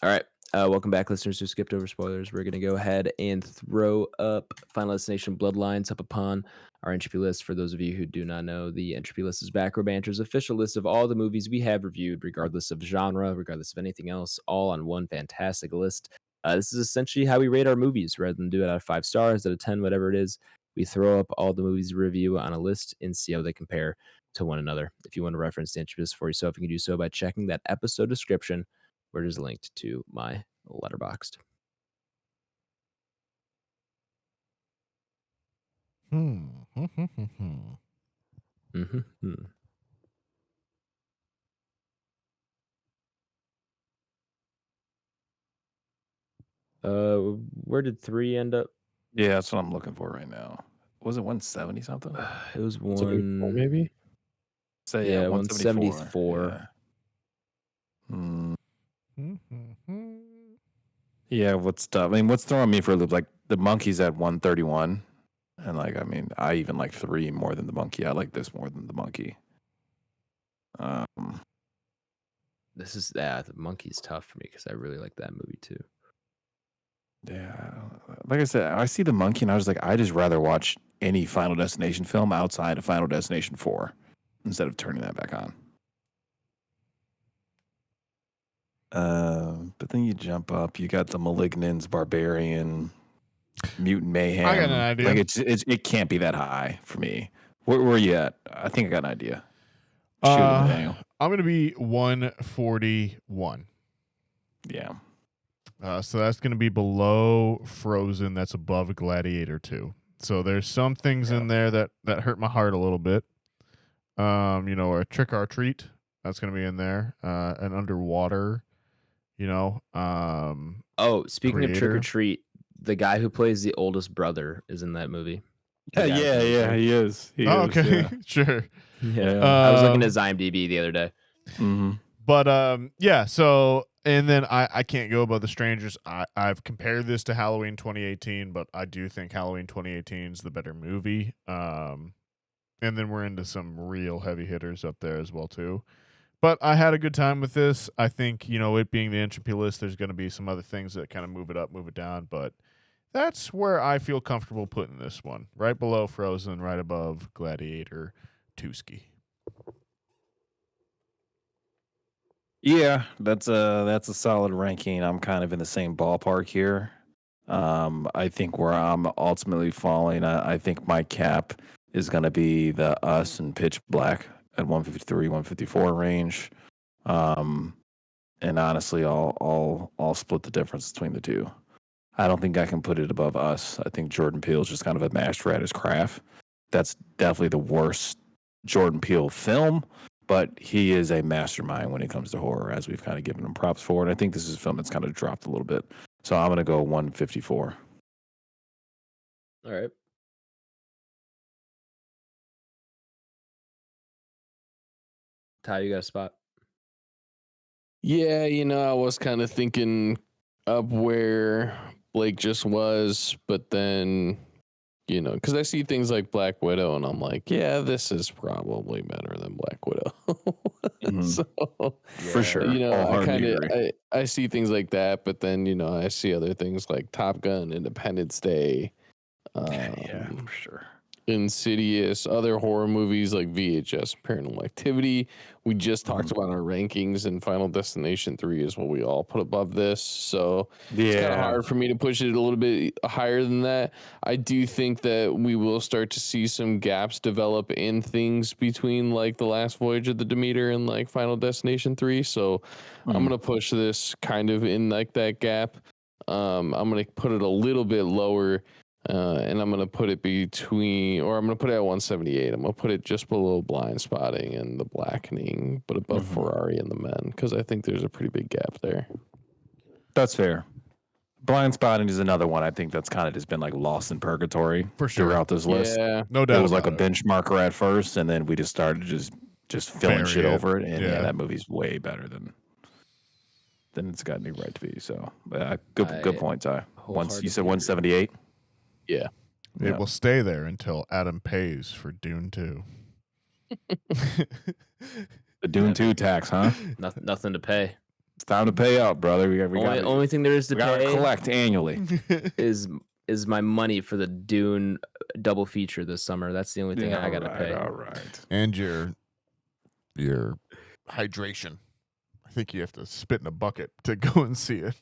All right. Welcome back, listeners who skipped over spoilers. We're going to go ahead and throw up Final Destination Bloodlines up upon our Entropy list. For those of you who do not know, the Entropy list is Back Row Banter's official list of all the movies we have reviewed, regardless of genre, regardless of anything else, all on one fantastic list. This is essentially how we rate our movies. Rather than do it out of 5 stars, out of 10, whatever it is, we throw up all the movies we review on a list and see how they compare to one another. If you want to reference the Entropy list for yourself, you can do so by checking that episode description, where it is linked to my Letterboxd. Where did 3 end up? Yeah, that's what I'm looking for right now. Was it 170 something? It was one maybe. So 174. Mm, Mm-hmm. yeah, what's tough? I mean, what's throwing me for a loop? Like the monkey's at 131, and like I mean, I even like 3 more than the monkey. I like this more than the monkey. This is the monkey's tough for me because I really like that movie too. Yeah, like I said, I see the monkey, and I was like, I just rather watch any Final Destination film outside of Final Destination 4 instead of turning that back on. But then you jump up, you got the Malignants, Barbarian, Mutant Mayhem. I got an idea. Like it can't be that high for me. Where are you at? I think I got an idea. Shoot it, Nathaniel. I'm gonna be 141. Yeah. So that's gonna be below Frozen. That's above Gladiator 2. So there's some things in there that hurt my heart a little bit. A Trick or Treat, that's gonna be in there. And Underwater, Oh, speaking of Trick or Treat, the guy who plays the oldest brother is in that movie. Yeah, he is. Okay, Yeah. Sure. Yeah. I was looking at his IMDb the other day. Mm-hmm. But yeah. So and then I can't go above The Strangers. I've compared this to Halloween 2018, but I do think Halloween 2018 is the better movie. And then we're into some real heavy hitters up there as well too. But I had a good time with this. I think, it being the Entropy list, there's going to be some other things that kind of move it up, move it down. But that's where I feel comfortable putting this one. Right below Frozen, right above Gladiator, Tuski. Yeah, that's a solid ranking. I'm kind of in the same ballpark here. I think where I'm ultimately falling, I think my cap is going to be the Us and Pitch Black at 153, 154 range. And honestly, I'll split the difference between the two. I don't think I can put it above Us. I think Jordan Peele's just kind of a master at his craft. That's definitely the worst Jordan Peele film, but he is a mastermind when it comes to horror, as we've kind of given him props for. And I think this is a film that's kind of dropped a little bit. So I'm going to go 154. All right. Ty, you got a spot? Yeah, I was kind of thinking up where Blake just was, but then, because I see things like Black Widow, and I'm like, yeah, this is probably better than Black Widow. So, for sure. I see things like that, but then, I see other things like Top Gun, Independence Day, Yeah, for sure. Insidious, other horror movies like VHS, Paranormal Activity. We just talked about our rankings, and Final Destination 3 is what we all put above this. So it's kind of hard for me to push it a little bit higher than that. I do think that we will start to see some gaps develop in things between like The Last Voyage of the Demeter and like Final Destination 3. So I'm going to push this kind of in like that gap. I'm going to put it a little bit lower. And I'm going to put it I'm going to put it at 178. I'm going to put it just below Blind Spotting and The Blackening, but above Ferrari and The Men, because I think there's a pretty big gap there. That's fair. Blind Spotting is another one I think that's kind of just been like lost in purgatory For sure. throughout this list. Yeah, No doubt. It was like a benchmarker at first, and then we just started just filling shit over it. And yeah, that movie's way better than it's got any right to be. So good point, Ty. You said 178? Yeah. It will stay there until Adam pays for Dune 2. The Dune 2 tax, huh? Nothing to pay. It's time to pay out, brother. Only thing there is to pay collect annually is my money for the Dune double feature this summer. That's the only thing I gotta pay. All right. And your hydration. I think you have to spit in a bucket to go and see it.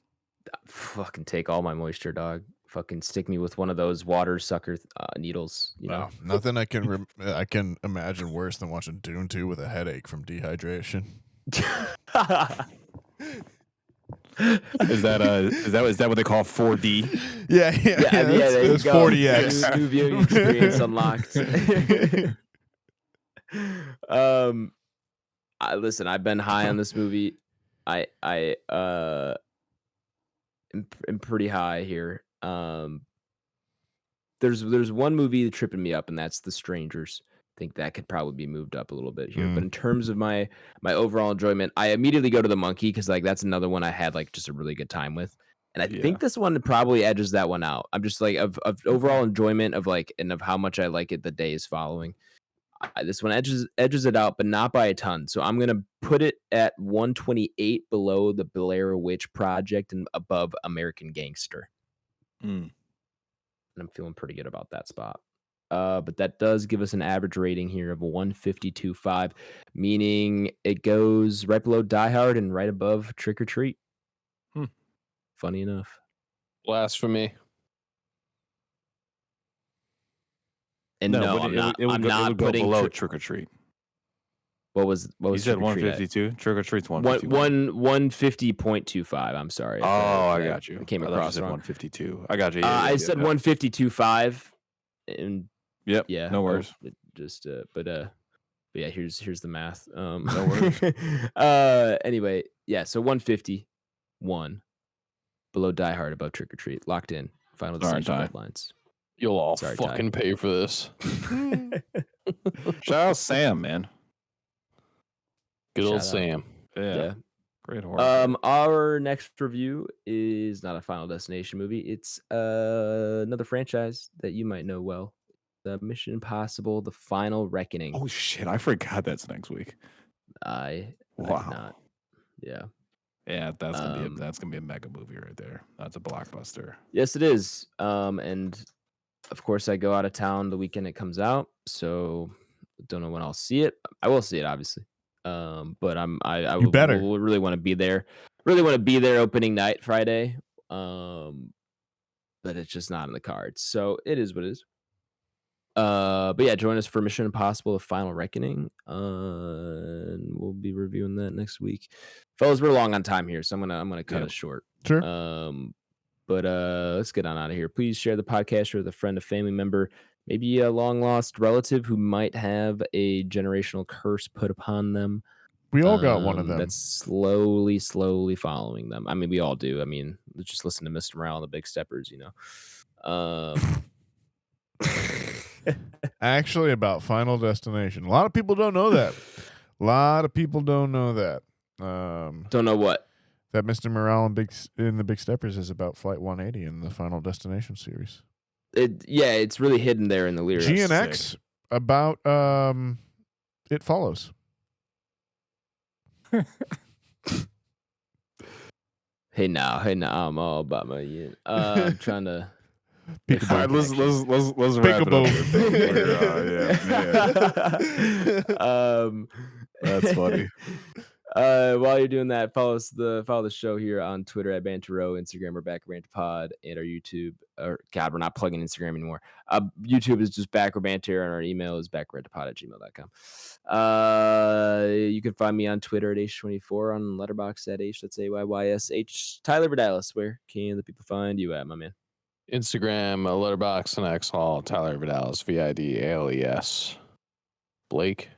Fucking take all my moisture, dog. Fucking stick me with one of those water sucker needles. Wow. Nothing I can imagine worse than watching Dune 2 with a headache from dehydration. Is that what they call 4D? Yeah. There you go. 40X. New viewing experience unlocked. Listen, I've been high on this movie. I am pretty high here. There's one movie tripping me up, and that's The Strangers. think that could probably be moved up a little bit here. But in terms of my overall enjoyment, I immediately go to The Monkey because like that's another one I had like just a really good time with. And I think this one probably edges that one out. I'm just like of overall enjoyment of like and of how much I like it the days following. This one edges it out, but not by a ton. So I'm gonna put it at 128 below the Blair Witch Project and above American Gangster. And I'm feeling pretty good about that spot. But that does give us an average rating here of 152.5, meaning it goes right below Die Hard and right above Trick or Treat. Funny enough. Blasphemy. And no, I'm not putting below Trick or Treat. What was you said 152? Trick or Treat's 150.25. I'm sorry. I got you. I came I across said wrong. 152. I got you. I said 152.5. And yep. Yeah. No worries. But yeah, here's the math. No worries. Anyway, yeah, so 151 below Die Hard, above Trick or Treat. Locked in. Final decision Bloodlines. You'll all fucking pay for this. Shout out Sam, man. Good old Sam. Yeah. Great horror. Our next review is not a Final Destination movie. It's another franchise that you might know well. The Mission Impossible: The Final Reckoning. Oh shit, I forgot that's next week. I did not. Yeah. Yeah, that's gonna be a mega movie right there. That's a blockbuster. Yes, it is. And of course, I go out of town the weekend it comes out, so don't know when I'll see it. I will see it, obviously. But I will really want to be there. Really want to be there opening night Friday. But it's just not in the cards. So it is what it is. But yeah, join us for Mission Impossible: The Final Reckoning. And we'll be reviewing that next week. Fellas, we're long on time here, so I'm gonna cut us short. Sure. But let's get on out of here. Please share the podcast with a friend, a family member, maybe a long lost relative who might have a generational curse put upon them. We all got one of them. That's slowly following them. I mean, we all do. I mean, just listen to Mr. Morale and the Big Steppers, you know. Actually, about Final Destination. A lot of people don't know that. Don't know what? That Mr. Morale in the Big Steppers is about Flight 180 in the Final Destination series. It's really hidden there in the lyrics. GNX about It Follows. Hey now, I'm all about my yin. I'm trying to. Let's wrap it up. That's funny. While you're doing that, follow the show here on Twitter at Banter Row, Instagram or Back Row Banter Pod, and our YouTube. Or God, we're not plugging Instagram anymore. YouTube is just Back Row Banter, and our email is backrowbanterpod@gmail.com. You can find me on Twitter at H24, on Letterboxd at H. That's AYYSH. Tyler Vidalis, where can the people find you at, my man? Instagram, Letterboxd, and X Hall. Tyler Vidalis, VIDALES. Blake.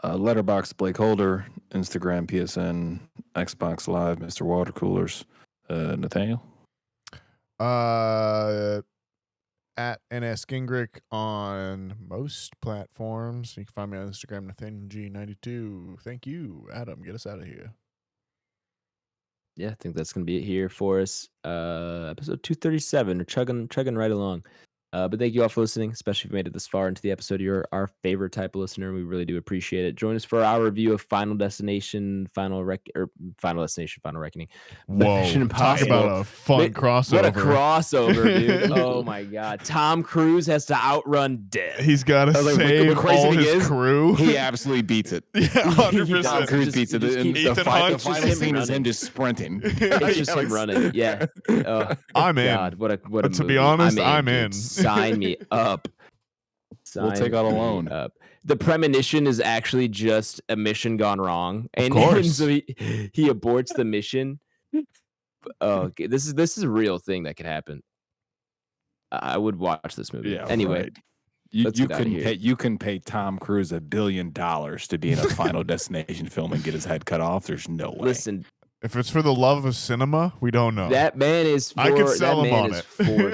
Letterboxd, BlakeHolder. Instagram, PSN, Xbox Live, Mr. Water Coolers. Nathaniel. At NS Gingrich on most platforms. You can find me on Instagram, NathanielG92. Thank you, Adam. Get us out of here. Yeah, I think that's gonna be it here for us. Episode 237. We're chugging right along. But thank you all for listening, especially if you made it this far into the episode. You're our favorite type of listener. We really do appreciate it. Join us for our review of Final Destination, Final Reckoning. Whoa, Mission Impossible. Talk about a fun crossover. What a crossover, dude. Oh my God. Tom Cruise has to outrun death. He's got to save all his crew. He absolutely beats it. Yeah, 100%. Tom Cruise beats it. Ethan Hunt The final scene is him just sprinting. It's just him running. Yeah. I'm in. God, what a to be honest, I'm in. Dude. Sign me up. We'll take out a loan. Up. The premonition is actually just a mission gone wrong, and so he aborts the mission. Oh, okay. This is a real thing that could happen. I would watch this movie. Yeah, anyway, right. You can pay Tom Cruise $1 billion to be in a Final Destination film and get his head cut off. There's no way. Listen. If it's for the love of cinema, we don't know. That man is for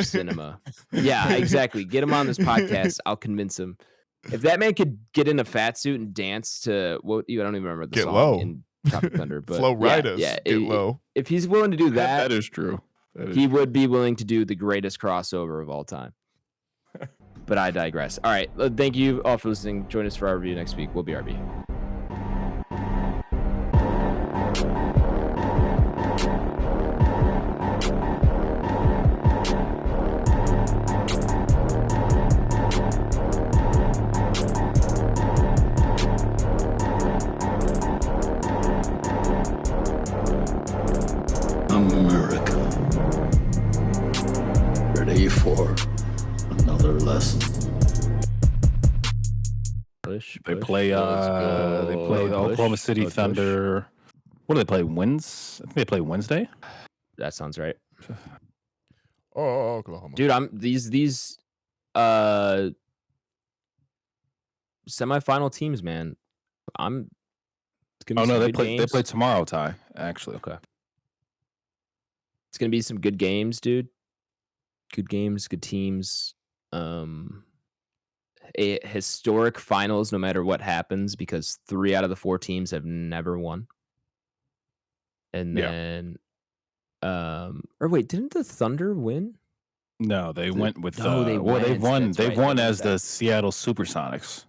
cinema. Yeah, exactly. Get him on this podcast. I'll convince him. If that man could get in a fat suit and dance to what I don't even remember the Get song low. in Tropic Thunder, but Flow Riders, yeah, get low. If he's willing to do That is true. he would be willing to do the greatest crossover of all time. But I digress. All right, thank you all for listening. Join us for our review next week. We'll be RB. America. Ready for another lesson. Push. They play. They play the Oklahoma City Thunder. What do they play? I think they play Wednesday. That sounds right. Oh, Oklahoma. Dude, I'm these semifinal teams, man. It's gonna be some They good games. They play tomorrow, Ty. Actually, Okay. It's gonna be some good games, dude. Good games, good teams. A historic finals, no matter what happens, because 3 out of the 4 teams have never won. And then, or wait, didn't the Thunder win? No, they went with. No, they well, they've went. won. That's They've right, won they won as the Seattle SuperSonics,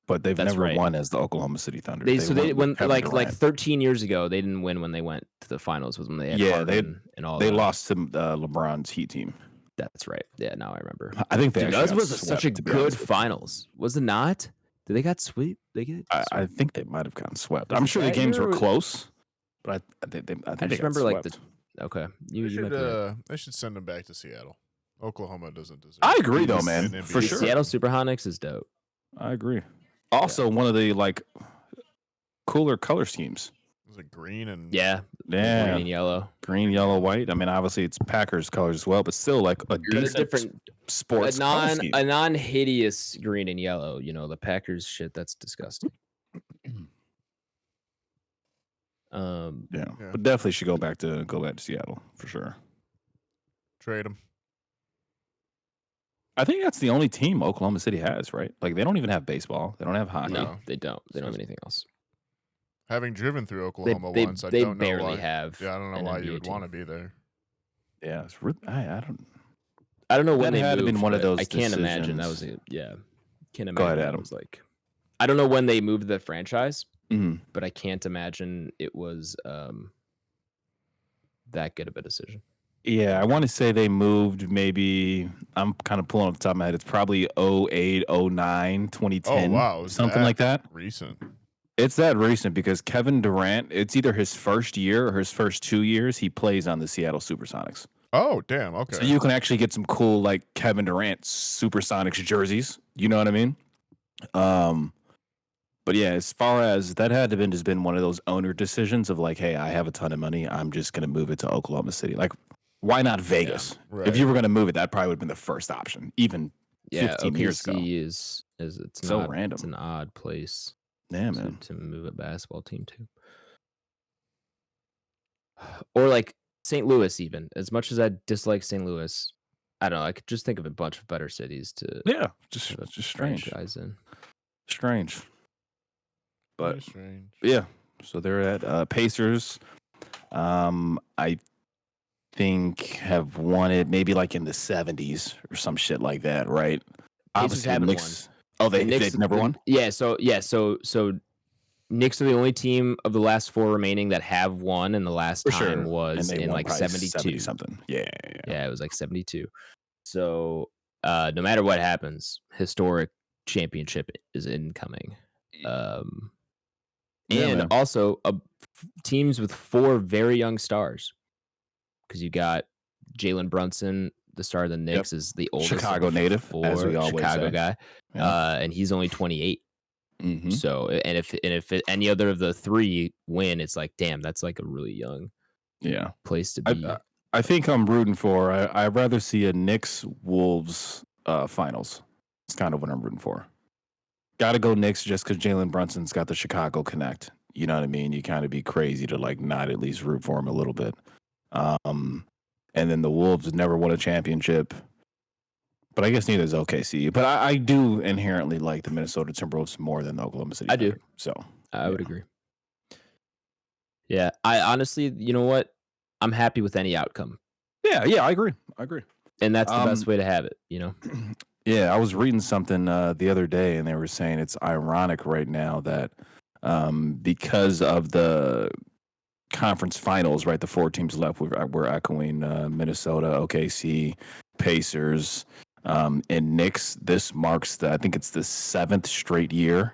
but they've That's never right. won as the Oklahoma City Thunder. They won with Kevin like Durant. 13 years ago. They didn't win when they went to the finals. Was when they had Harden and all. They that. lost to LeBron's Heat team. That's right. Yeah, now I remember. I think they Dude, actually that got was swept, such a to be good honest with you. finals. Was it not? Did they got swept? They get. I think they might have gotten swept. Was I'm it sure the that games year were or- close, but I think I they just got remember like swept. Okay, They you might be right. should send them back to Seattle. Oklahoma doesn't deserve. I to agree, be though, in man, NBA. for The sure. Seattle Supersonics is dope. I agree. Also, one of the cooler color schemes. Was it green and Yeah, Yeah, green and yellow. green, yellow, white. I mean, obviously it's Packers colors as well, but still like a But a decent different, sports color scheme. a non-hideous green and yellow. You know, the Packers shit. That's disgusting. Yeah, Yeah. but definitely should go back to Seattle for sure. trade them? I think that's the only team Oklahoma City has, right? Like they don't even have baseball. They don't have hockey. No, they don't. They don't have anything else. Having driven through Oklahoma They once, I they don't know barely why. have. Yeah, I don't know an why NBA you would team. want to be there. Yeah, it's I don't. I don't know when That they had to moved. been one of but those I can't imagine that was decisions. Can't imagine Go ahead, that Adam. was like. I don't know when they moved the franchise, Mhm. but I can't imagine it was that good of a decision. Yeah, I want to say they moved maybe, I'm kind of pulling off the top of my head. It's probably 08, 09, 2010. Oh wow, is something like that. Recent. It's that recent because Kevin Durant, it's either his first year or his first 2 years, he plays on the Seattle SuperSonics. Oh damn. Okay. So you can actually get some cool like Kevin Durant SuperSonics jerseys. You know what I mean? But yeah, as far as that had to been just been one of those owner decisions of like, hey, I have a ton of money, I'm just gonna move it to Oklahoma City. Like, why not Vegas? right. If you were gonna move it, that probably would have been the first option. Even Yeah, 15 years ago. OKC is it's So not, random. It's an odd place Yeah, man. to move a basketball team to. Or like St. Louis, even as much as I dislike St. Louis, I don't know. I could just think of a bunch of better cities to Yeah, just have a strange. franchise in. Strange. But Very strange. yeah, so they're at Pacers. I think have won it maybe like in the 70s or some shit like that, right? Pacers haven't won. Oh, The Knicks- they've never won? Yeah, so Knicks are the only team of the last 4 remaining that have won, and the last For time sure. was And they in won like probably 72. 70 something. Yeah. Yeah, it was like 72. So no matter what happens, historic championship is incoming. Yeah, And man. also teams with 4 very young stars, because you got Jalen Brunson, the star of the Knicks, is the oldest of Chicago the native, 4, as we always Chicago say. guy, Yeah. and he's only 28. Mhm. So if any other of the 3 win, it's like, damn, that's like a really young Yeah. place to be. I think I'm rooting for. I'd rather see a Knicks Wolves finals. It's kind of what I'm rooting for. Got to go Knicks just because Jalen Brunson's got the Chicago connect. You know what I mean? You kind of be crazy to like not at least root for him a little bit. And then the Wolves never won a championship. But I guess neither is OKC. But I do inherently like the Minnesota Timberwolves more than the Oklahoma City I do. Thunder. So I would agree. Yeah, I honestly, you know what? I'm happy with any outcome, yeah, I agree. and that's the best way to have it. You know. Yeah, I was reading something the other day, and they were saying it's ironic right now that because of the conference finals, right, the 4 teams left, we're echoing Minnesota, OKC, Pacers, and Knicks. This marks I think it's the 7th straight year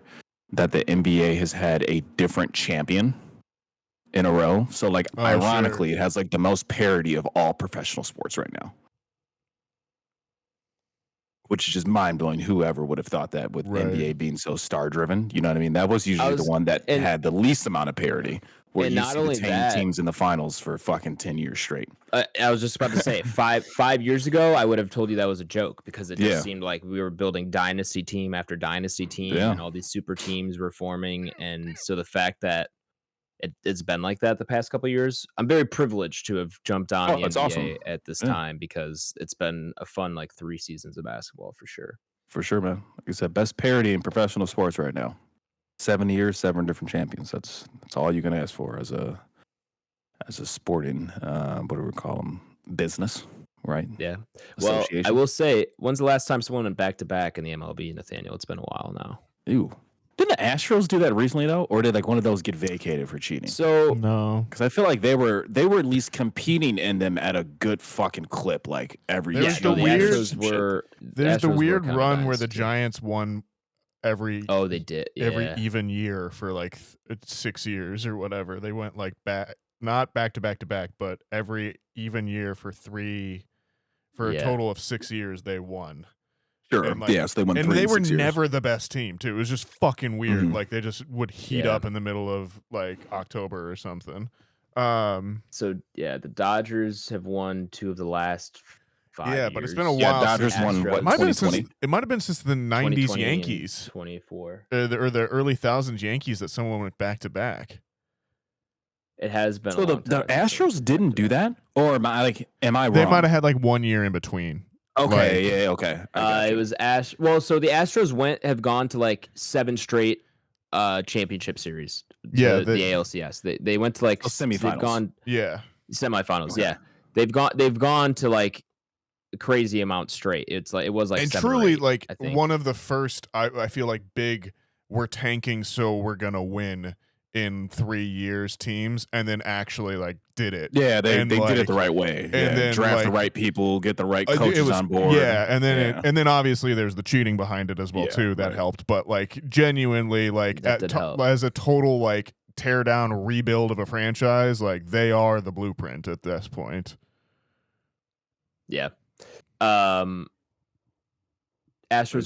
that the NBA has had a different champion in a row. So, like, ironically, it has like the most parity of all professional sports right now. Which is just mind-blowing. Whoever would have thought that with NBA being so star-driven. You know what I mean? That was usually the one that had the least amount of parity. Where you see the same teams in the finals for fucking 10 years straight. I was just about to say, five years ago, I would have told you that was a joke because it just seemed like we were building dynasty team after dynasty team and all these super teams were forming. And so the fact that it's been like that the past couple of years, I'm very privileged to have jumped on the NBA at this time because it's been a fun 3 seasons of basketball for sure. For sure, man. Like I said, best parity in professional sports right now. 7 years, 7 different champions. That's all you can ask for as a sporting what do we call them, business, right? Yeah. Well, I will say, when's the last time someone went back to back in the MLB, Nathaniel? It's been a while now. Ew. Didn't the Astros do that recently though, or did one of those get vacated for cheating? So no, because I feel like they were at least competing in them at a good fucking clip, every year. There's the weird run where the Giants won every they did every even year for 6 years or whatever. They went not back to back, but every even year for a total of 6 years they won. Sure. So they won 3 and they were 6 years. never the best team too. It was just fucking weird. Mm-hmm. They just would heat up in the middle of October or something. So the Dodgers have won 2 of the last 5 years. But it's been a while. Yeah, Dodgers won what? 2020. It might have been since the 90s Yankees. 24. Or the early thousands Yankees that someone went back to back. It has been. So the Astros didn't do that, or am I wrong? They might have had 1 year in between. Okay, okay. It was Well, so the Astros have gone to 7 straight championship series. The ALCS. They went to semifinals. They've gone semifinals. Okay. Yeah, they've gone to a crazy amount straight. It was and 7 truly or 8, one of the first. I feel big. We're tanking, so we're gonna win in 3 years teams, and then actually did it. Yeah, they did it the right way. And then draft the right people, get the right coaches on board. Yeah, and then obviously there's the cheating behind it as well too. That helped, but genuinely as a total tear down rebuild of a franchise, they are the blueprint at this point. Yeah. Astros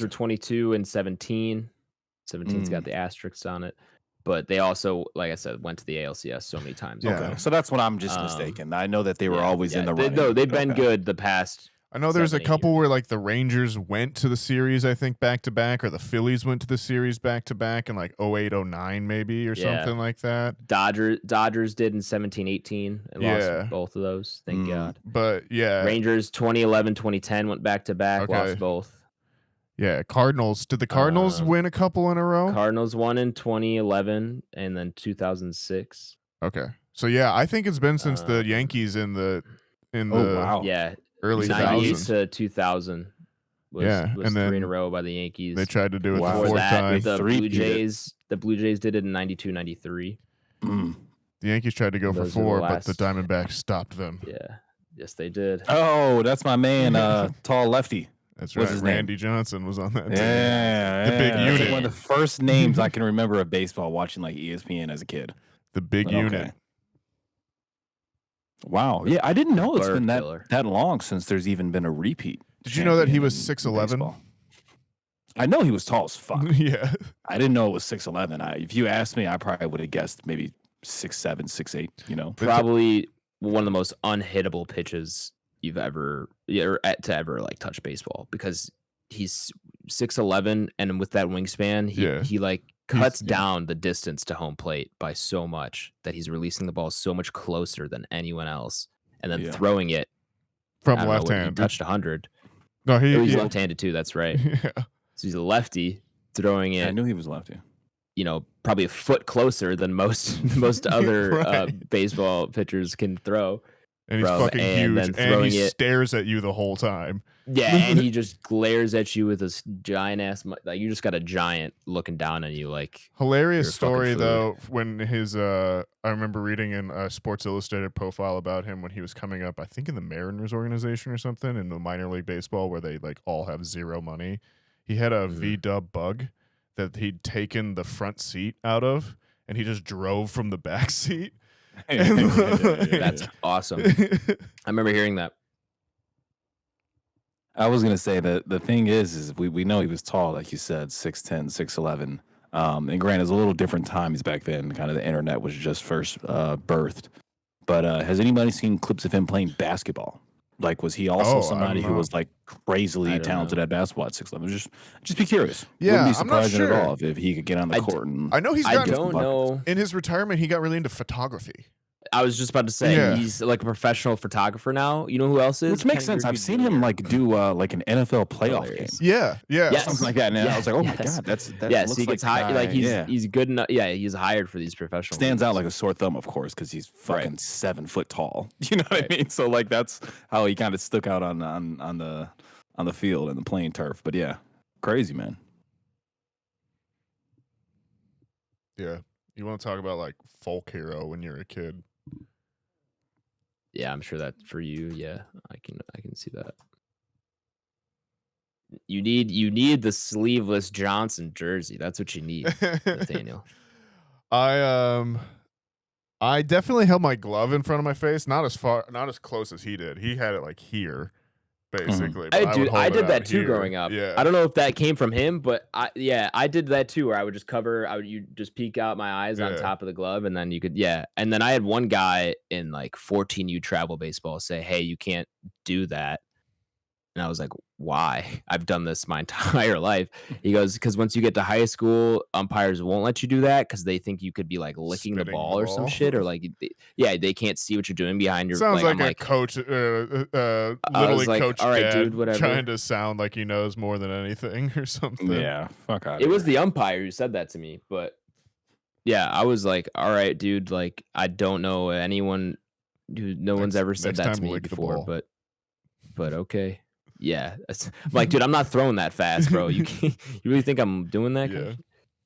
are 22 and 17. 17's got the asterisks on it. But they also, like I said, went to the ALCS so many times. Yeah. Okay, so that's what I'm just mistaken. I know that they were always in the running. No, they've been good the past. I know there's a couple where the Rangers went to the series, I think, back to back, or the Phillies went to the series back to back in 08, 09 maybe, or something like that. Dodgers did in 17-18 and lost both of those. Thank God. But yeah, Rangers 2011, 2010 went back to back, lost both. Yeah, Cardinals. Did the Cardinals win a couple in a row? Cardinals won in 2011 and then 2006. Okay, so yeah, I think it's been since the Yankees in the early 98 to 2000. Was and then 3 in a row by the Yankees. They tried to do it the 4th time. The Blue Jays did it in 92-93. The Yankees tried to go for 4, but the Diamondbacks stopped them. Yeah, yes they did. Oh, that's my man, tall lefty. That's right. Randy Johnson was on that team. Yeah, the big unit. That's one of the first names I can remember of baseball watching ESPN as a kid. The big unit. Wow. Yeah, I didn't know it's been that long since there's even been a repeat. Did you know that he was 6'11"? I know he was tall as fuck. Yeah. I didn't know it was 6'11". If you asked me, I probably would have guessed maybe 6'7", 6'8", Probably one of the most unhittable pitches you've ever touch baseball, because he's 6'11", and with that wingspan, he cuts down the distance to home plate by so much that he's releasing the ball so much closer than anyone else, and then throwing it from left hand. He touched 100. No, he's yeah. left-handed too. That's right. Yeah. So he's a lefty throwing it. I knew he was lefty. You know, probably a foot closer than most other Right. baseball pitchers can throw. And he's fucking huge, and he stares at you the whole time. Yeah, and he just glares at you with this giant ass. Like you just got a giant looking down on you. Like hilarious story though. When his, I remember reading in a Sports Illustrated profile about him when he was coming up. I think in the Mariners organization or something in the minor league baseball where they like all have zero money. He had a V-dub bug that he'd taken the front seat out of, and he just drove from the back seat. That's awesome. I remember hearing that. I was gonna say that the thing is we know he was tall, like you said, 6'10", 6'11". And granted, it's a little different times back then. Kind of the internet was just first birthed. But has anybody seen clips of him playing basketball? Like, was he also somebody who was like crazily talented at basketball at 6'11"? Just be curious. Yeah, wouldn't be I'm not surprising sure at all if he could get on the court. I know he's I gotten, don't know. in his retirement, he got really into photography. I was just about to say he's like a professional photographer now. You know who else is? Which makes sense. I've seen him like do like an NFL playoff game. Yeah, Yes. Something like that. And I was like, oh my god, that yes, he gets hired. Like he's good enough. Yeah, he's hired for these professional. Stands out like a sore thumb, of course, because he's fucking 7 foot tall. You know what I mean? So like that's how he kind of stuck out on the field and the playing turf. But yeah, crazy man. Yeah, you want to talk about like folk hero when you're a kid? Yeah, I'm sure that for you, yeah, I can see that. You need the sleeveless Johnson jersey. That's what you need, Nathaniel. I definitely held my glove in front of my face, not as close as he did. He had it like here, basically. I did that too here. growing up. Yeah. I don't know if that came from him, but I did that too, where I would just you just peek out my eyes on top of the glove, and then you could, and then I had one guy in like 14U travel baseball say, hey, you can't do that. And I was like, why? I've done this my entire life. He goes, because once you get to high school, umpires won't let you do that because they think you could be like licking the ball or some shit, or like, they can't see what you're doing behind your. Sounds like a coach, little league coach, all right, dude, whatever. Trying to sound like he knows more than anything or something. Yeah, fuck out. It was the umpire who said that to me, but yeah, I was like, all right, dude, like I don't know anyone who one's ever said that to me before, but okay. Yeah, I'm like, dude, I'm not throwing that fast, bro. You really think I'm doing that? Yeah.